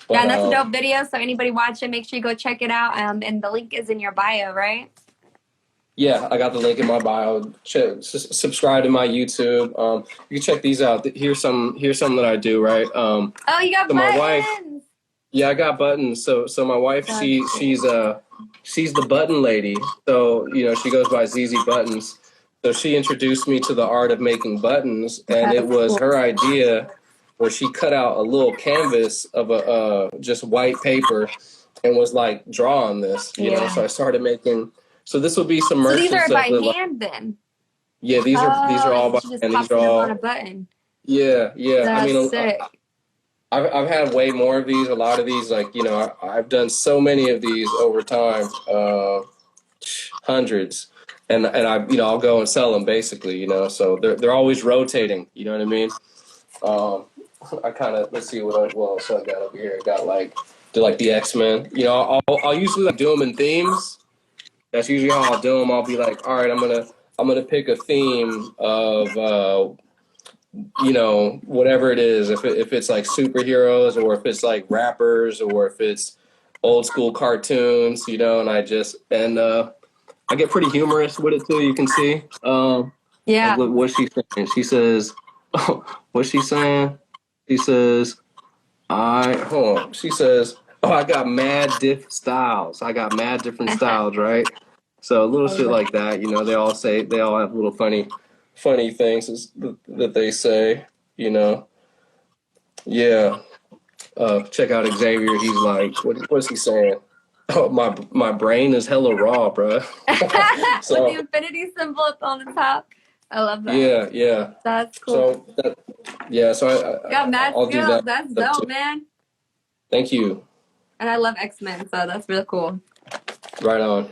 But, and that's a dope video. So anybody watching, make sure you go check it out. And the link is in your bio, right? Yeah, I got the link in my bio. Subscribe to my YouTube. You can check these out. Here's some that I do. Right. Oh, you got buttons. My wife. Yeah, I got buttons. So my wife, she's the button lady. So she goes by ZZ Buttons. So she introduced me to the art of making buttons, and it was her idea, where she cut out a little canvas of just white paper, and was like, draw on this. You know. So I started making. So this will be some merch. So these are by hand then. Yeah, these are all by hand. These are all on a button. Yeah. That's sick. I've had way more of these. A lot of these, like I've done so many of these over time, hundreds, and I'll go and sell them basically. So they're always rotating. You know what I mean? I kind of let's see what else I got over here. I got like the X-Men. I'll usually like do them in themes. That's usually how I'll do them. I'll be like, all right, I'm gonna pick a theme of whatever it is. If it's like superheroes, or if it's like rappers, or if it's old school cartoons, and I get pretty humorous with it too. You can see. Like Yeah. what's she saying? She says, what's she saying? She says, hold on. She says, I got mad different styles. I got mad different styles, right? So little shit like that. They all have little funny things that they say. You know, yeah. Check out Xavier. He's like, what's he saying? Oh, my brain is hella raw, bro. With So the infinity symbol up on the top. I love that. yeah. That's cool. So yeah. So You got mad I'll do skills. that That's stuff dope, too. man. Thank you. And I love X-Men, so that's really cool. Right on.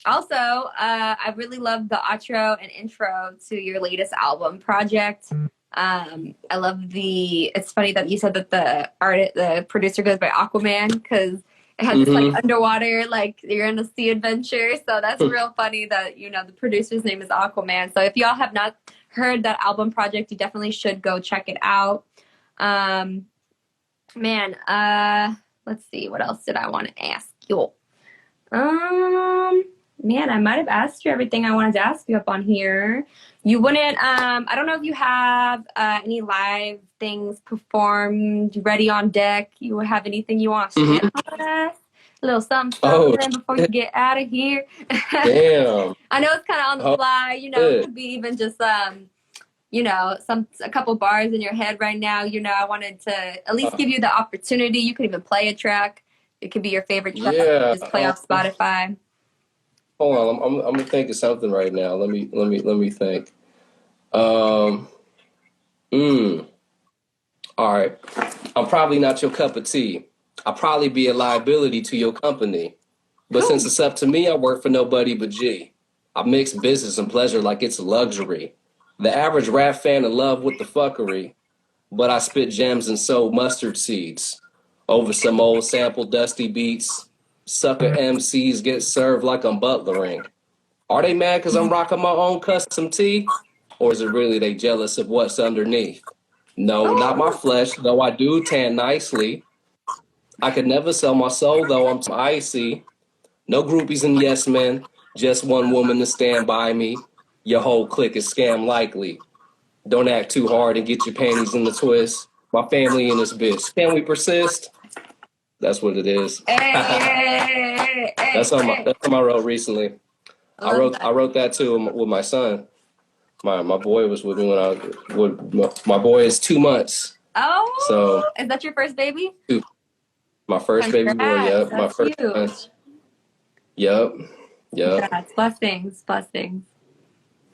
Also, I really love the outro and intro to your latest album project. I love it's funny that you said that the producer goes by Aquaman, because it has this like underwater, like you're in a sea adventure. So that's real funny that, the producer's name is Aquaman. So if y'all have not heard that album project, you definitely should go check it out. Let's see, what else did I want to ask you? Man, I might have asked you everything I wanted to ask you up on here. You wouldn't, I don't know if you have any live things performed, ready on deck. You have anything you want to share with us? A little something, Oh, something before you get out of here. damn. I know it's kind of on the Oh, fly, it could be even just, a couple bars in your head right now. I wanted to at least give you the opportunity. You could even play a track. It could be your favorite track. yeah. Just play off Spotify. Hold on. I'm thinking something right now. Let me think. Um. All right. I'm probably not your cup of tea. I'll probably be a liability to your company. But since it's up to me, I work for nobody but G. I mix business and pleasure like it's a luxury. The average rap fan in love with the fuckery, but I spit gems and sow mustard seeds over some old sample dusty beats. Sucker MCs get served like I'm butlering. Are they mad because I'm rocking my own custom tee? Or is it really they jealous of what's underneath? No, not my flesh, though I do tan nicely. I could never sell my soul, though I'm icy. No groupies and yes men, just one woman to stand by me. Your whole clique is scam likely. Don't act too hard and get your panties in the twist. My family in this bitch. Can we persist? That's what it is. That's something I wrote recently. I wrote that too with my son. My boy was with me my boy is 2 months. Oh, So is that your first baby? my first baby boy, yep. My That's first huge. son. Yep. Congrats. Blessings.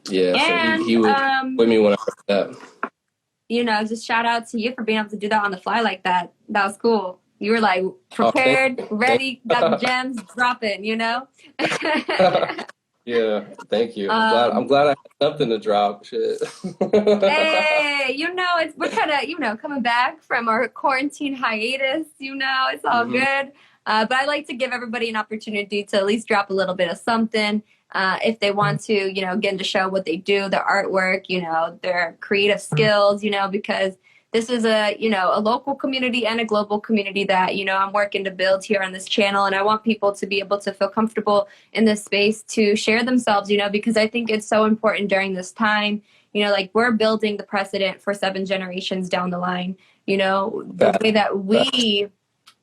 Yeah, And, so he was with me when I wrote that. Just shout out to you for being able to do that on the fly like that. That was cool. You were like prepared, ready, got the gems, dropping, Yeah, thank you. I'm glad I had something to drop. Shit. Hey, we're kind of, coming back from our quarantine hiatus, it's all good. But I like to give everybody an opportunity to at least drop a little bit of something. If they want to, get into show what they do, their artwork, their creative skills, because this is a local community and a global community that, I'm working to build here on this channel. And I want people to be able to feel comfortable in this space to share themselves, because I think it's so important during this time. Like we're building the precedent for 7 generations down the line, the way that we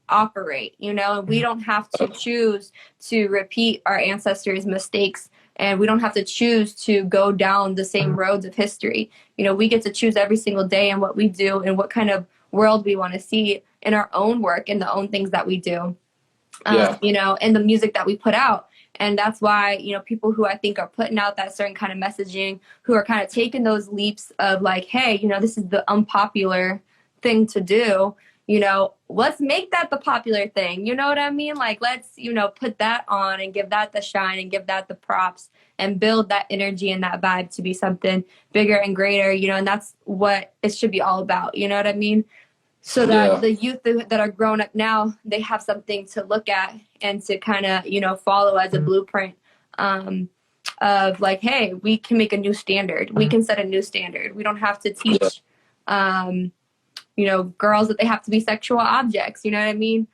operate, and we don't have to choose to repeat our ancestors' mistakes, and we don't have to choose to go down the same roads of history. We get to choose every single day and what we do and what kind of world we want to see in our own work and the own things that we do, and the music that we put out. And that's why, people who I think are putting out that certain kind of messaging, who are kind of taking those leaps of like, hey, this is the unpopular thing to do. Let's make that the popular thing. You know what I mean? Like, let's, put that on and give that the shine and give that the props and build that energy and that vibe to be something bigger and greater, and that's what it should be all about. You know what I mean? so that Yeah. the youth that are grown up now, they have something to look at and to kind of, follow as a blueprint, of like, hey, we can make a new standard. We can set a new standard. We don't have to Yeah. teach, girls that they have to be sexual objects, you know what I mean?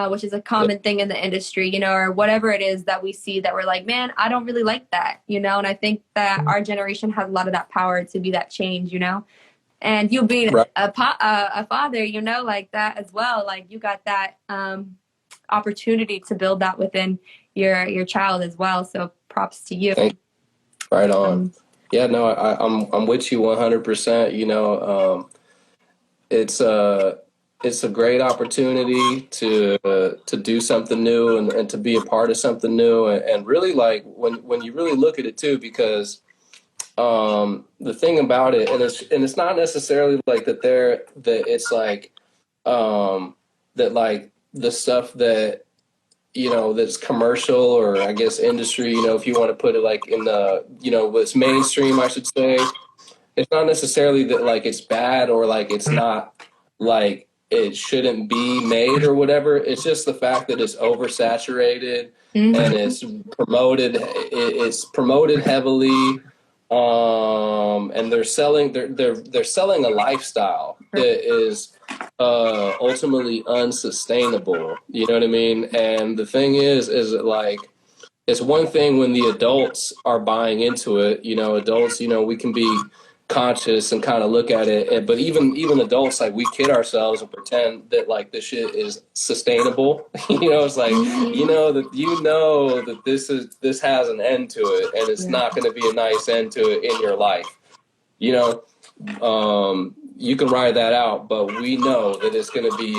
Which is a Yeah. common thing in the industry, or whatever it is that we see that we're like, man, I don't really like that, and I think that our generation has a lot of that power to be that change, and you being Right. a father, like that as well, like you got that opportunity to build that within your child as well. So props to you. Thank you. Right on. Yeah, no, I'm with you 100%. It's a great opportunity to do something new and to be a part of something new, and really, like, when you really look at it too, because the thing about it, and it's not necessarily like that it's like that, like, the stuff that that's commercial, or I guess industry, if you want to put it like in the what's mainstream, I should say. It's not necessarily that, like, it's bad, or like it's not, like, it shouldn't be made or whatever. It's just the fact that it's oversaturated, and it's promoted heavily, and they're selling a lifestyle that is ultimately unsustainable. You know what I mean? And the thing is like, it's one thing when the adults are buying into it. Adults, we can be conscious and kind of look at it, but even adults, like, we kid ourselves and pretend that, like, this shit is sustainable. It's like, that this has an end to it, and it's not going to be a nice end to it in your life. You can ride that out, but we know that it's going to be,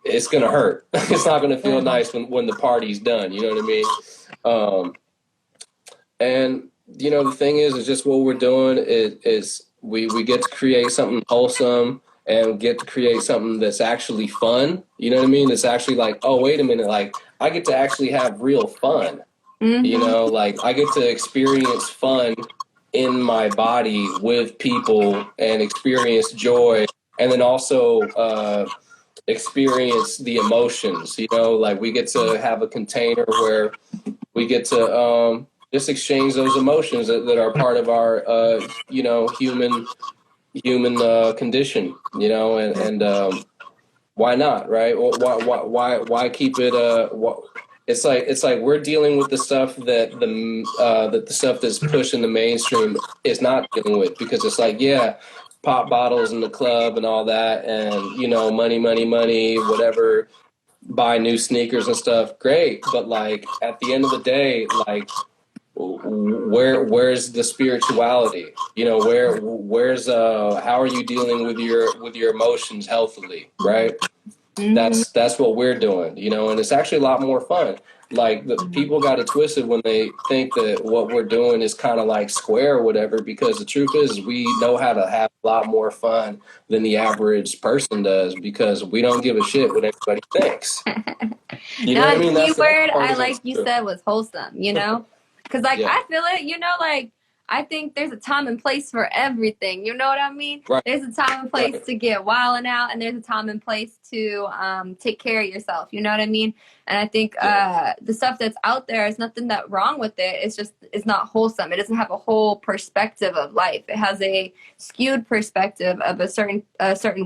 it's going to hurt. It's not going to feel nice when the party's done. You know what I mean? And the thing is just what we're doing is we get to create something wholesome, and get to create something that's actually fun. You know what I mean? It's actually like, oh, wait a minute, like, I get to actually have real fun. Like, I get to experience fun in my body with people, and experience joy, and then also experience the emotions. Like, we get to have a container where we get to just exchange those emotions that are part of our human condition. And why not, right? Why keep it it's like we're dealing with the stuff that the stuff that's pushing the mainstream is not dealing with, because it's like, yeah, pop bottles in the club and all that, and money, money, money, whatever, buy new sneakers and stuff, great, but, like, at the end of the day, like, where's the spirituality? Where's how are you dealing with your emotions healthily, right? That's what we're doing, and it's actually a lot more fun. Like, the people got it twisted when they think that what we're doing is kind of like square or whatever, because the truth is we know how to have a lot more fun than the average person does, because we don't give a shit what everybody thinks. You know what I mean? The key That's word part I of like you said was wholesome, because, like, Yeah. I feel it, like, I think there's a time and place for everything. You know what I mean? Right. There's a time and place to get wilding out, and there's a time and place to take care of yourself. You know what I mean? And I think the stuff that's out there is nothing that wrong with it. It's just, it's not wholesome. It doesn't have a whole perspective of life. It has a skewed perspective of a certain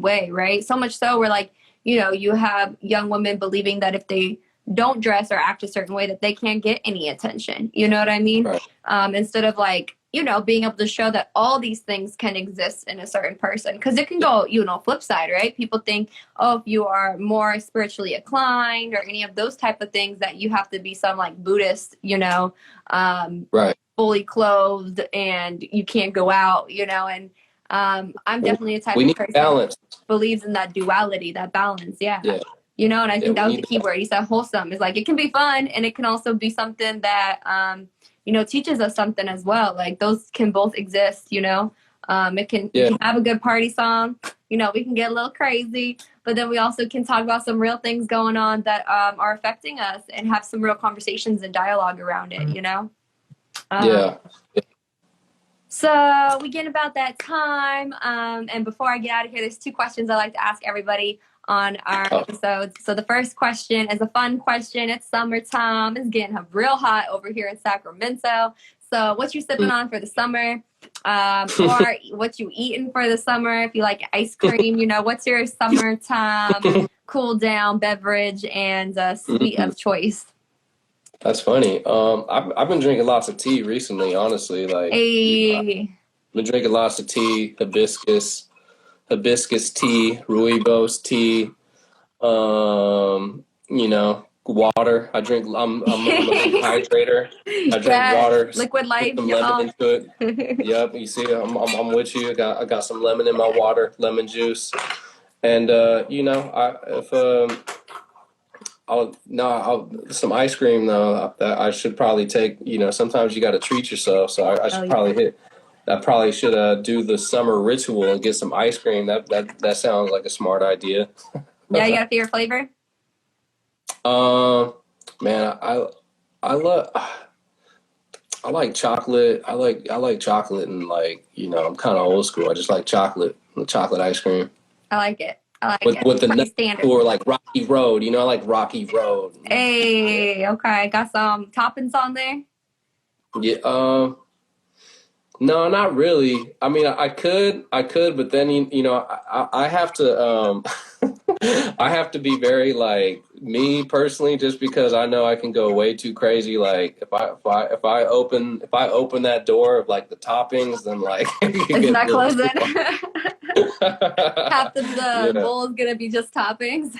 way, right? So much so where, like, you have young women believing that if they don't dress or act a certain way, that they can't get any attention. You know what I mean? Right. Instead of, like, being able to show that all these things can exist in a certain person. Because it can go, flip side, right? People think, oh, if you are more spiritually inclined or any of those type of things, that you have to be some, like, Buddhist, Right. fully clothed, and you can't go out, and I'm definitely a type We of need person balance. that believes in that duality, that balance. Yeah. Yeah. And I think that was the need key word. You said wholesome. It's like, it can be fun, and it can also be something that, teaches us something as well. Like, those can both exist, it can, you can have a good party song, we can get a little crazy, but then we also can talk about some real things going on that are affecting us, and have some real conversations and dialogue around it, Yeah. So we get about that time. And before I get out of here, there's 2 questions I like to ask everybody on our episodes. So the first question is a fun question. It's summertime. It's getting real hot over here in Sacramento. So what you sipping on for the summer? Or what you eating for the summer? If you like ice cream, what's your summertime cool down beverage and sweet of choice? That's funny. I've been drinking lots of tea recently, honestly. Like, Hey. I've been drinking lots of tea, hibiscus tea, rooibos tea. Water. I'm a big hydrator. I drink water. Liquid life. Put some lemon into it. Yep. You see, I'm with you. I got some lemon in my water, lemon juice, and some ice cream though. I should probably take. Sometimes you got to treat yourself, so I should probably should do the summer ritual and get some ice cream. That sounds like a smart idea. Yeah, you got a favorite flavor? Man, I like chocolate. I like chocolate, and I'm kind of old school. I just like chocolate ice cream. I like it. With the nut or like Rocky Road. I like Rocky Road. Hey, okay. Got some toppings on there? Yeah. No, not really. I mean, I could, but then I have to, I have to be very like me personally, just because I know I can go way too crazy. Like if I open that door of like the toppings, then like it's not closing. Half of the bowl is gonna be just toppings.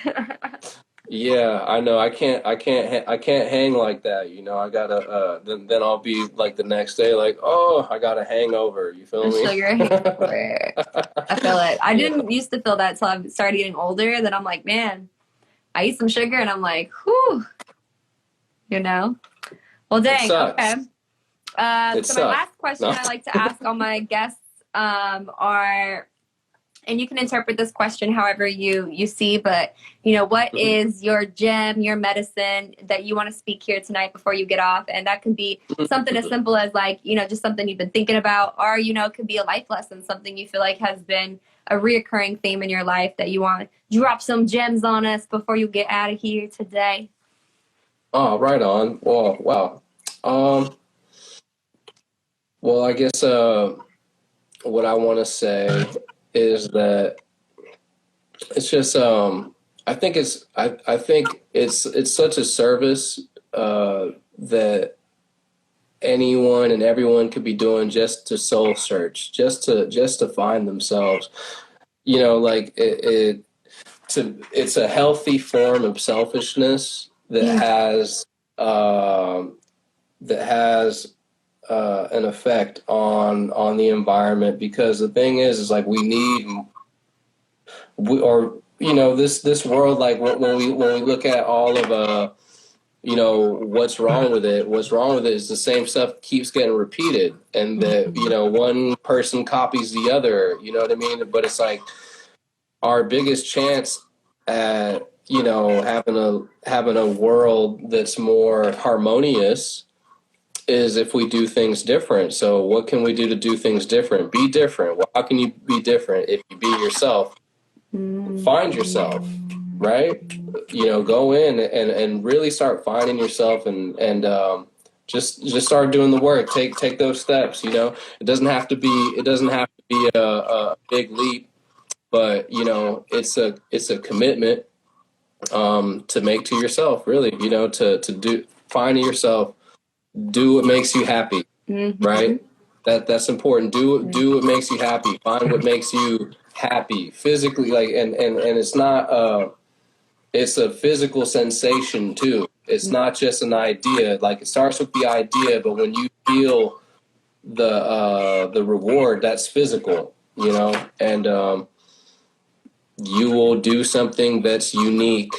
Yeah, I know. I can't hang like that. I gotta. Then I'll be like the next day, like, oh, I got a hangover. You feel me? Sugar hangover. I feel it. I didn't used to feel that till I started getting older. Then I'm like, man, I eat some sugar, and I'm like, whew. Well, dang. Okay. So my last question I like to ask all my guests are. And you can interpret this question however you see, but what is your gem, your medicine that you want to speak here tonight before you get off? And that can be something as simple as just something you've been thinking about, or it could be a life lesson, something you feel like has been a reoccurring theme in your life that you want to drop some gems on us before you get out of here today. Oh, right on. Well, wow. Well, I guess what I want to say is that it's just I think it's such a service that anyone and everyone could be doing, just to soul search, just to find themselves. It's a healthy form of selfishness that has an effect on the environment, because the thing is like this world, like when we look at all of what's wrong with it is the same stuff keeps getting repeated, and that one person copies the other, you know what I mean? But it's like our biggest chance at having a world that's more harmonious is if we do things different. So what can we do to do things different? Be different. Well, how can you be different? If you be yourself, find yourself, right? Go in and really start finding yourself, and just start doing the work. Take those steps. It doesn't have to be a big leap, but it's a commitment to make to yourself, really. To find yourself. Do what makes you happy, right? That's important. Do what makes you happy. Find what makes you happy physically, and it's not it's a physical sensation too. It's not just an idea. Like, it starts with the idea, but when you feel the reward, that's physical, and you will do something that's unique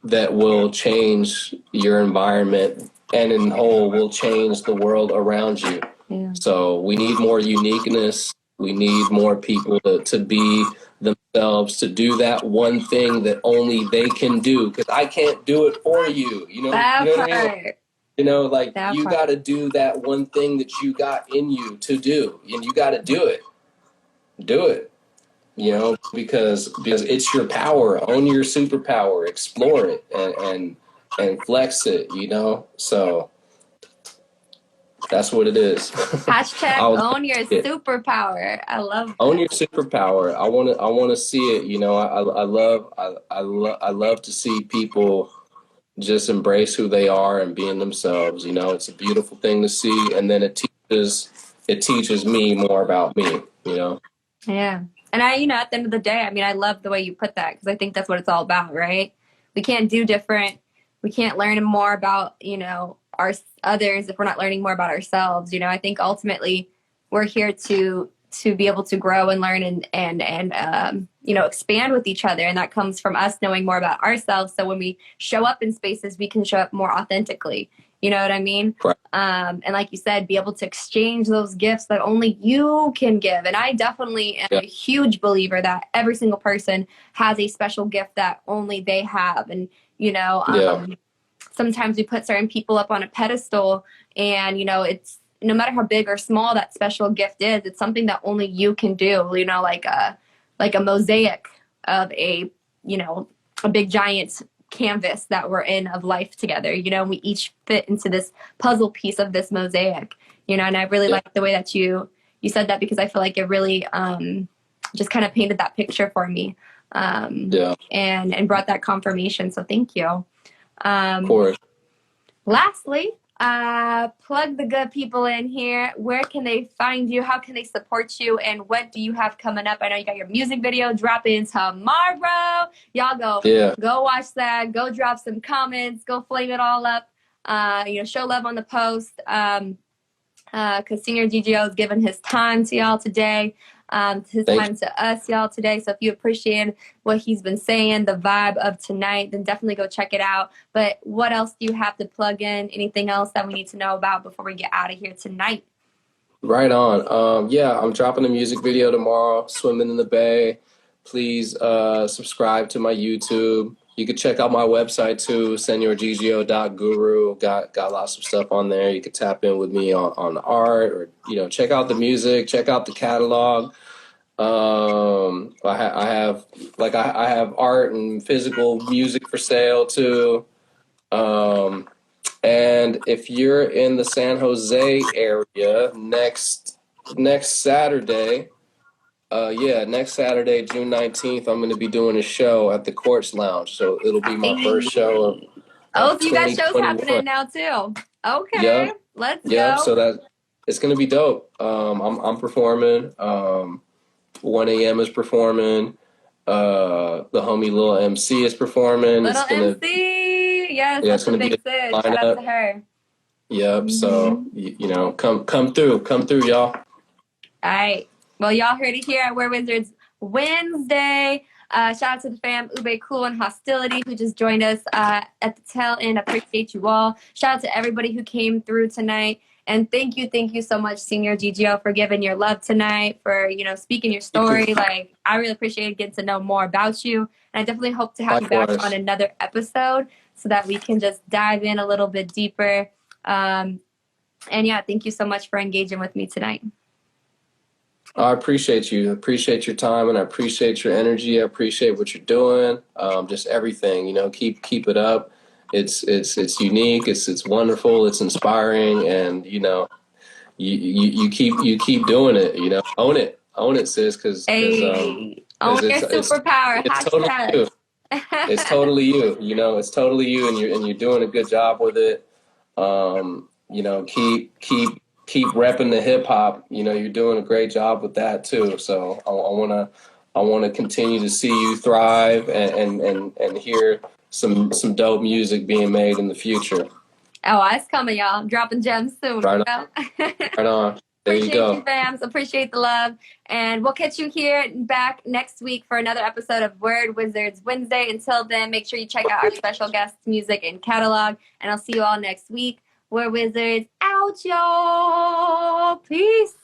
that will change your environment, and in whole will change the world around you. Yeah. So we need more uniqueness. We need more people to be themselves, to do that one thing that only they can do, because I can't do it for you. That part. You know, like That you part. got to do that one thing that you got in you to do, and you got to do it. Do it. You know, because it's your power. Own your superpower. Explore it and flex it. You know, so that's what it is. Hashtag I would own your like it. superpower. I love Own that. your superpower. I want to see it. You know, I love to see people just embrace who they are and being themselves. You know, it's a beautiful thing to see, and then it teaches me more about me. You know. Yeah. And at the end of the day, I mean, I love the way you put that because I think that's what it's all about, right? We can't do different. We can't learn more about, our others if we're not learning more about ourselves. I think ultimately we're here to be able to grow and learn and expand with each other. And that comes from us knowing more about ourselves. So when we show up in spaces, we can show up more authentically. You know what I mean? Right. And like you said, be able to exchange those gifts that only you can give. And I definitely am a huge believer that every single person has a special gift that only they have. And, sometimes we put certain people up on a pedestal and, it's no matter how big or small that special gift is, it's something that only you can do, like a mosaic of a big giant canvas that we're in of life together, and we each fit into this puzzle piece of this mosaic, and I really like the way that you said that because I feel like it really just kind of painted that picture for me, and brought that confirmation. So thank you. Of course. Lastly, plug the good people in here. Where can they find you? How can they support you? And what do you have coming up? I know you got your music video dropping tomorrow. Y'all go watch that. Go drop some comments. Go flame it all up. Show love on the post. Because Señor Gigio has given his time to y'all today. His time to us, y'all, today. So if you appreciate what he's been saying, the vibe of tonight, then definitely go check it out. But what else do you have to plug in? Anything else that we need to know about before we get out of here tonight? Right on. I'm dropping a music video tomorrow, Swimming in the Bay. Please subscribe to my YouTube. You can check out my website too, senorgigio.guru. Got lots of stuff on there. You can tap in with me on art or, check out the music, check out the catalog. I have art and physical music for sale too. And if you're in the San Jose area next Saturday, next Saturday, June 19th, I'm going to be doing a show at the Quartz Lounge. So it'll be my first show of So you got shows 2021. happening now too. Okay, Yep. let's Yep. go. So it's going to be dope. I'm performing. 1 a.m. is performing. The homie Lil MC is performing. Little MC, yes, that's a big sis. Shout out to her. Yep. So come through, y'all. All right. Well, y'all heard it here at Word Wizards Wednesday. Shout out to the fam, Ube Cool and Hostility, who just joined us at the tail end. Appreciate you all. Shout out to everybody who came through tonight. And thank you so much, Señor Gigio, for giving your love tonight, for, speaking your story. Like, I really appreciate getting to know more about you. And I definitely hope to have you back on another episode so that we can just dive in a little bit deeper. And yeah, thank you so much for engaging with me tonight. I appreciate you. I appreciate your time, and I appreciate your energy. I appreciate what you're doing. Just everything, keep it up. It's unique. It's wonderful. It's inspiring, and you keep doing it. Own it, sis. Because own your superpower. It's totally you. It's totally you. It's totally you, and you're doing a good job with it. Keep repping the hip hop. You're doing a great job with that too. So I wanna continue to see you thrive and hear some dope music being made in the future. Oh, it's coming, y'all. Dropping gems soon. Right on. Right on. There you go. Appreciate you, fams. Appreciate the love. And we'll catch you here back next week for another episode of Word Wizards Wednesday. Until then, make sure you check out our special guest music and catalog. And I'll see you all next week. Word Wizards out, y'all. Peace.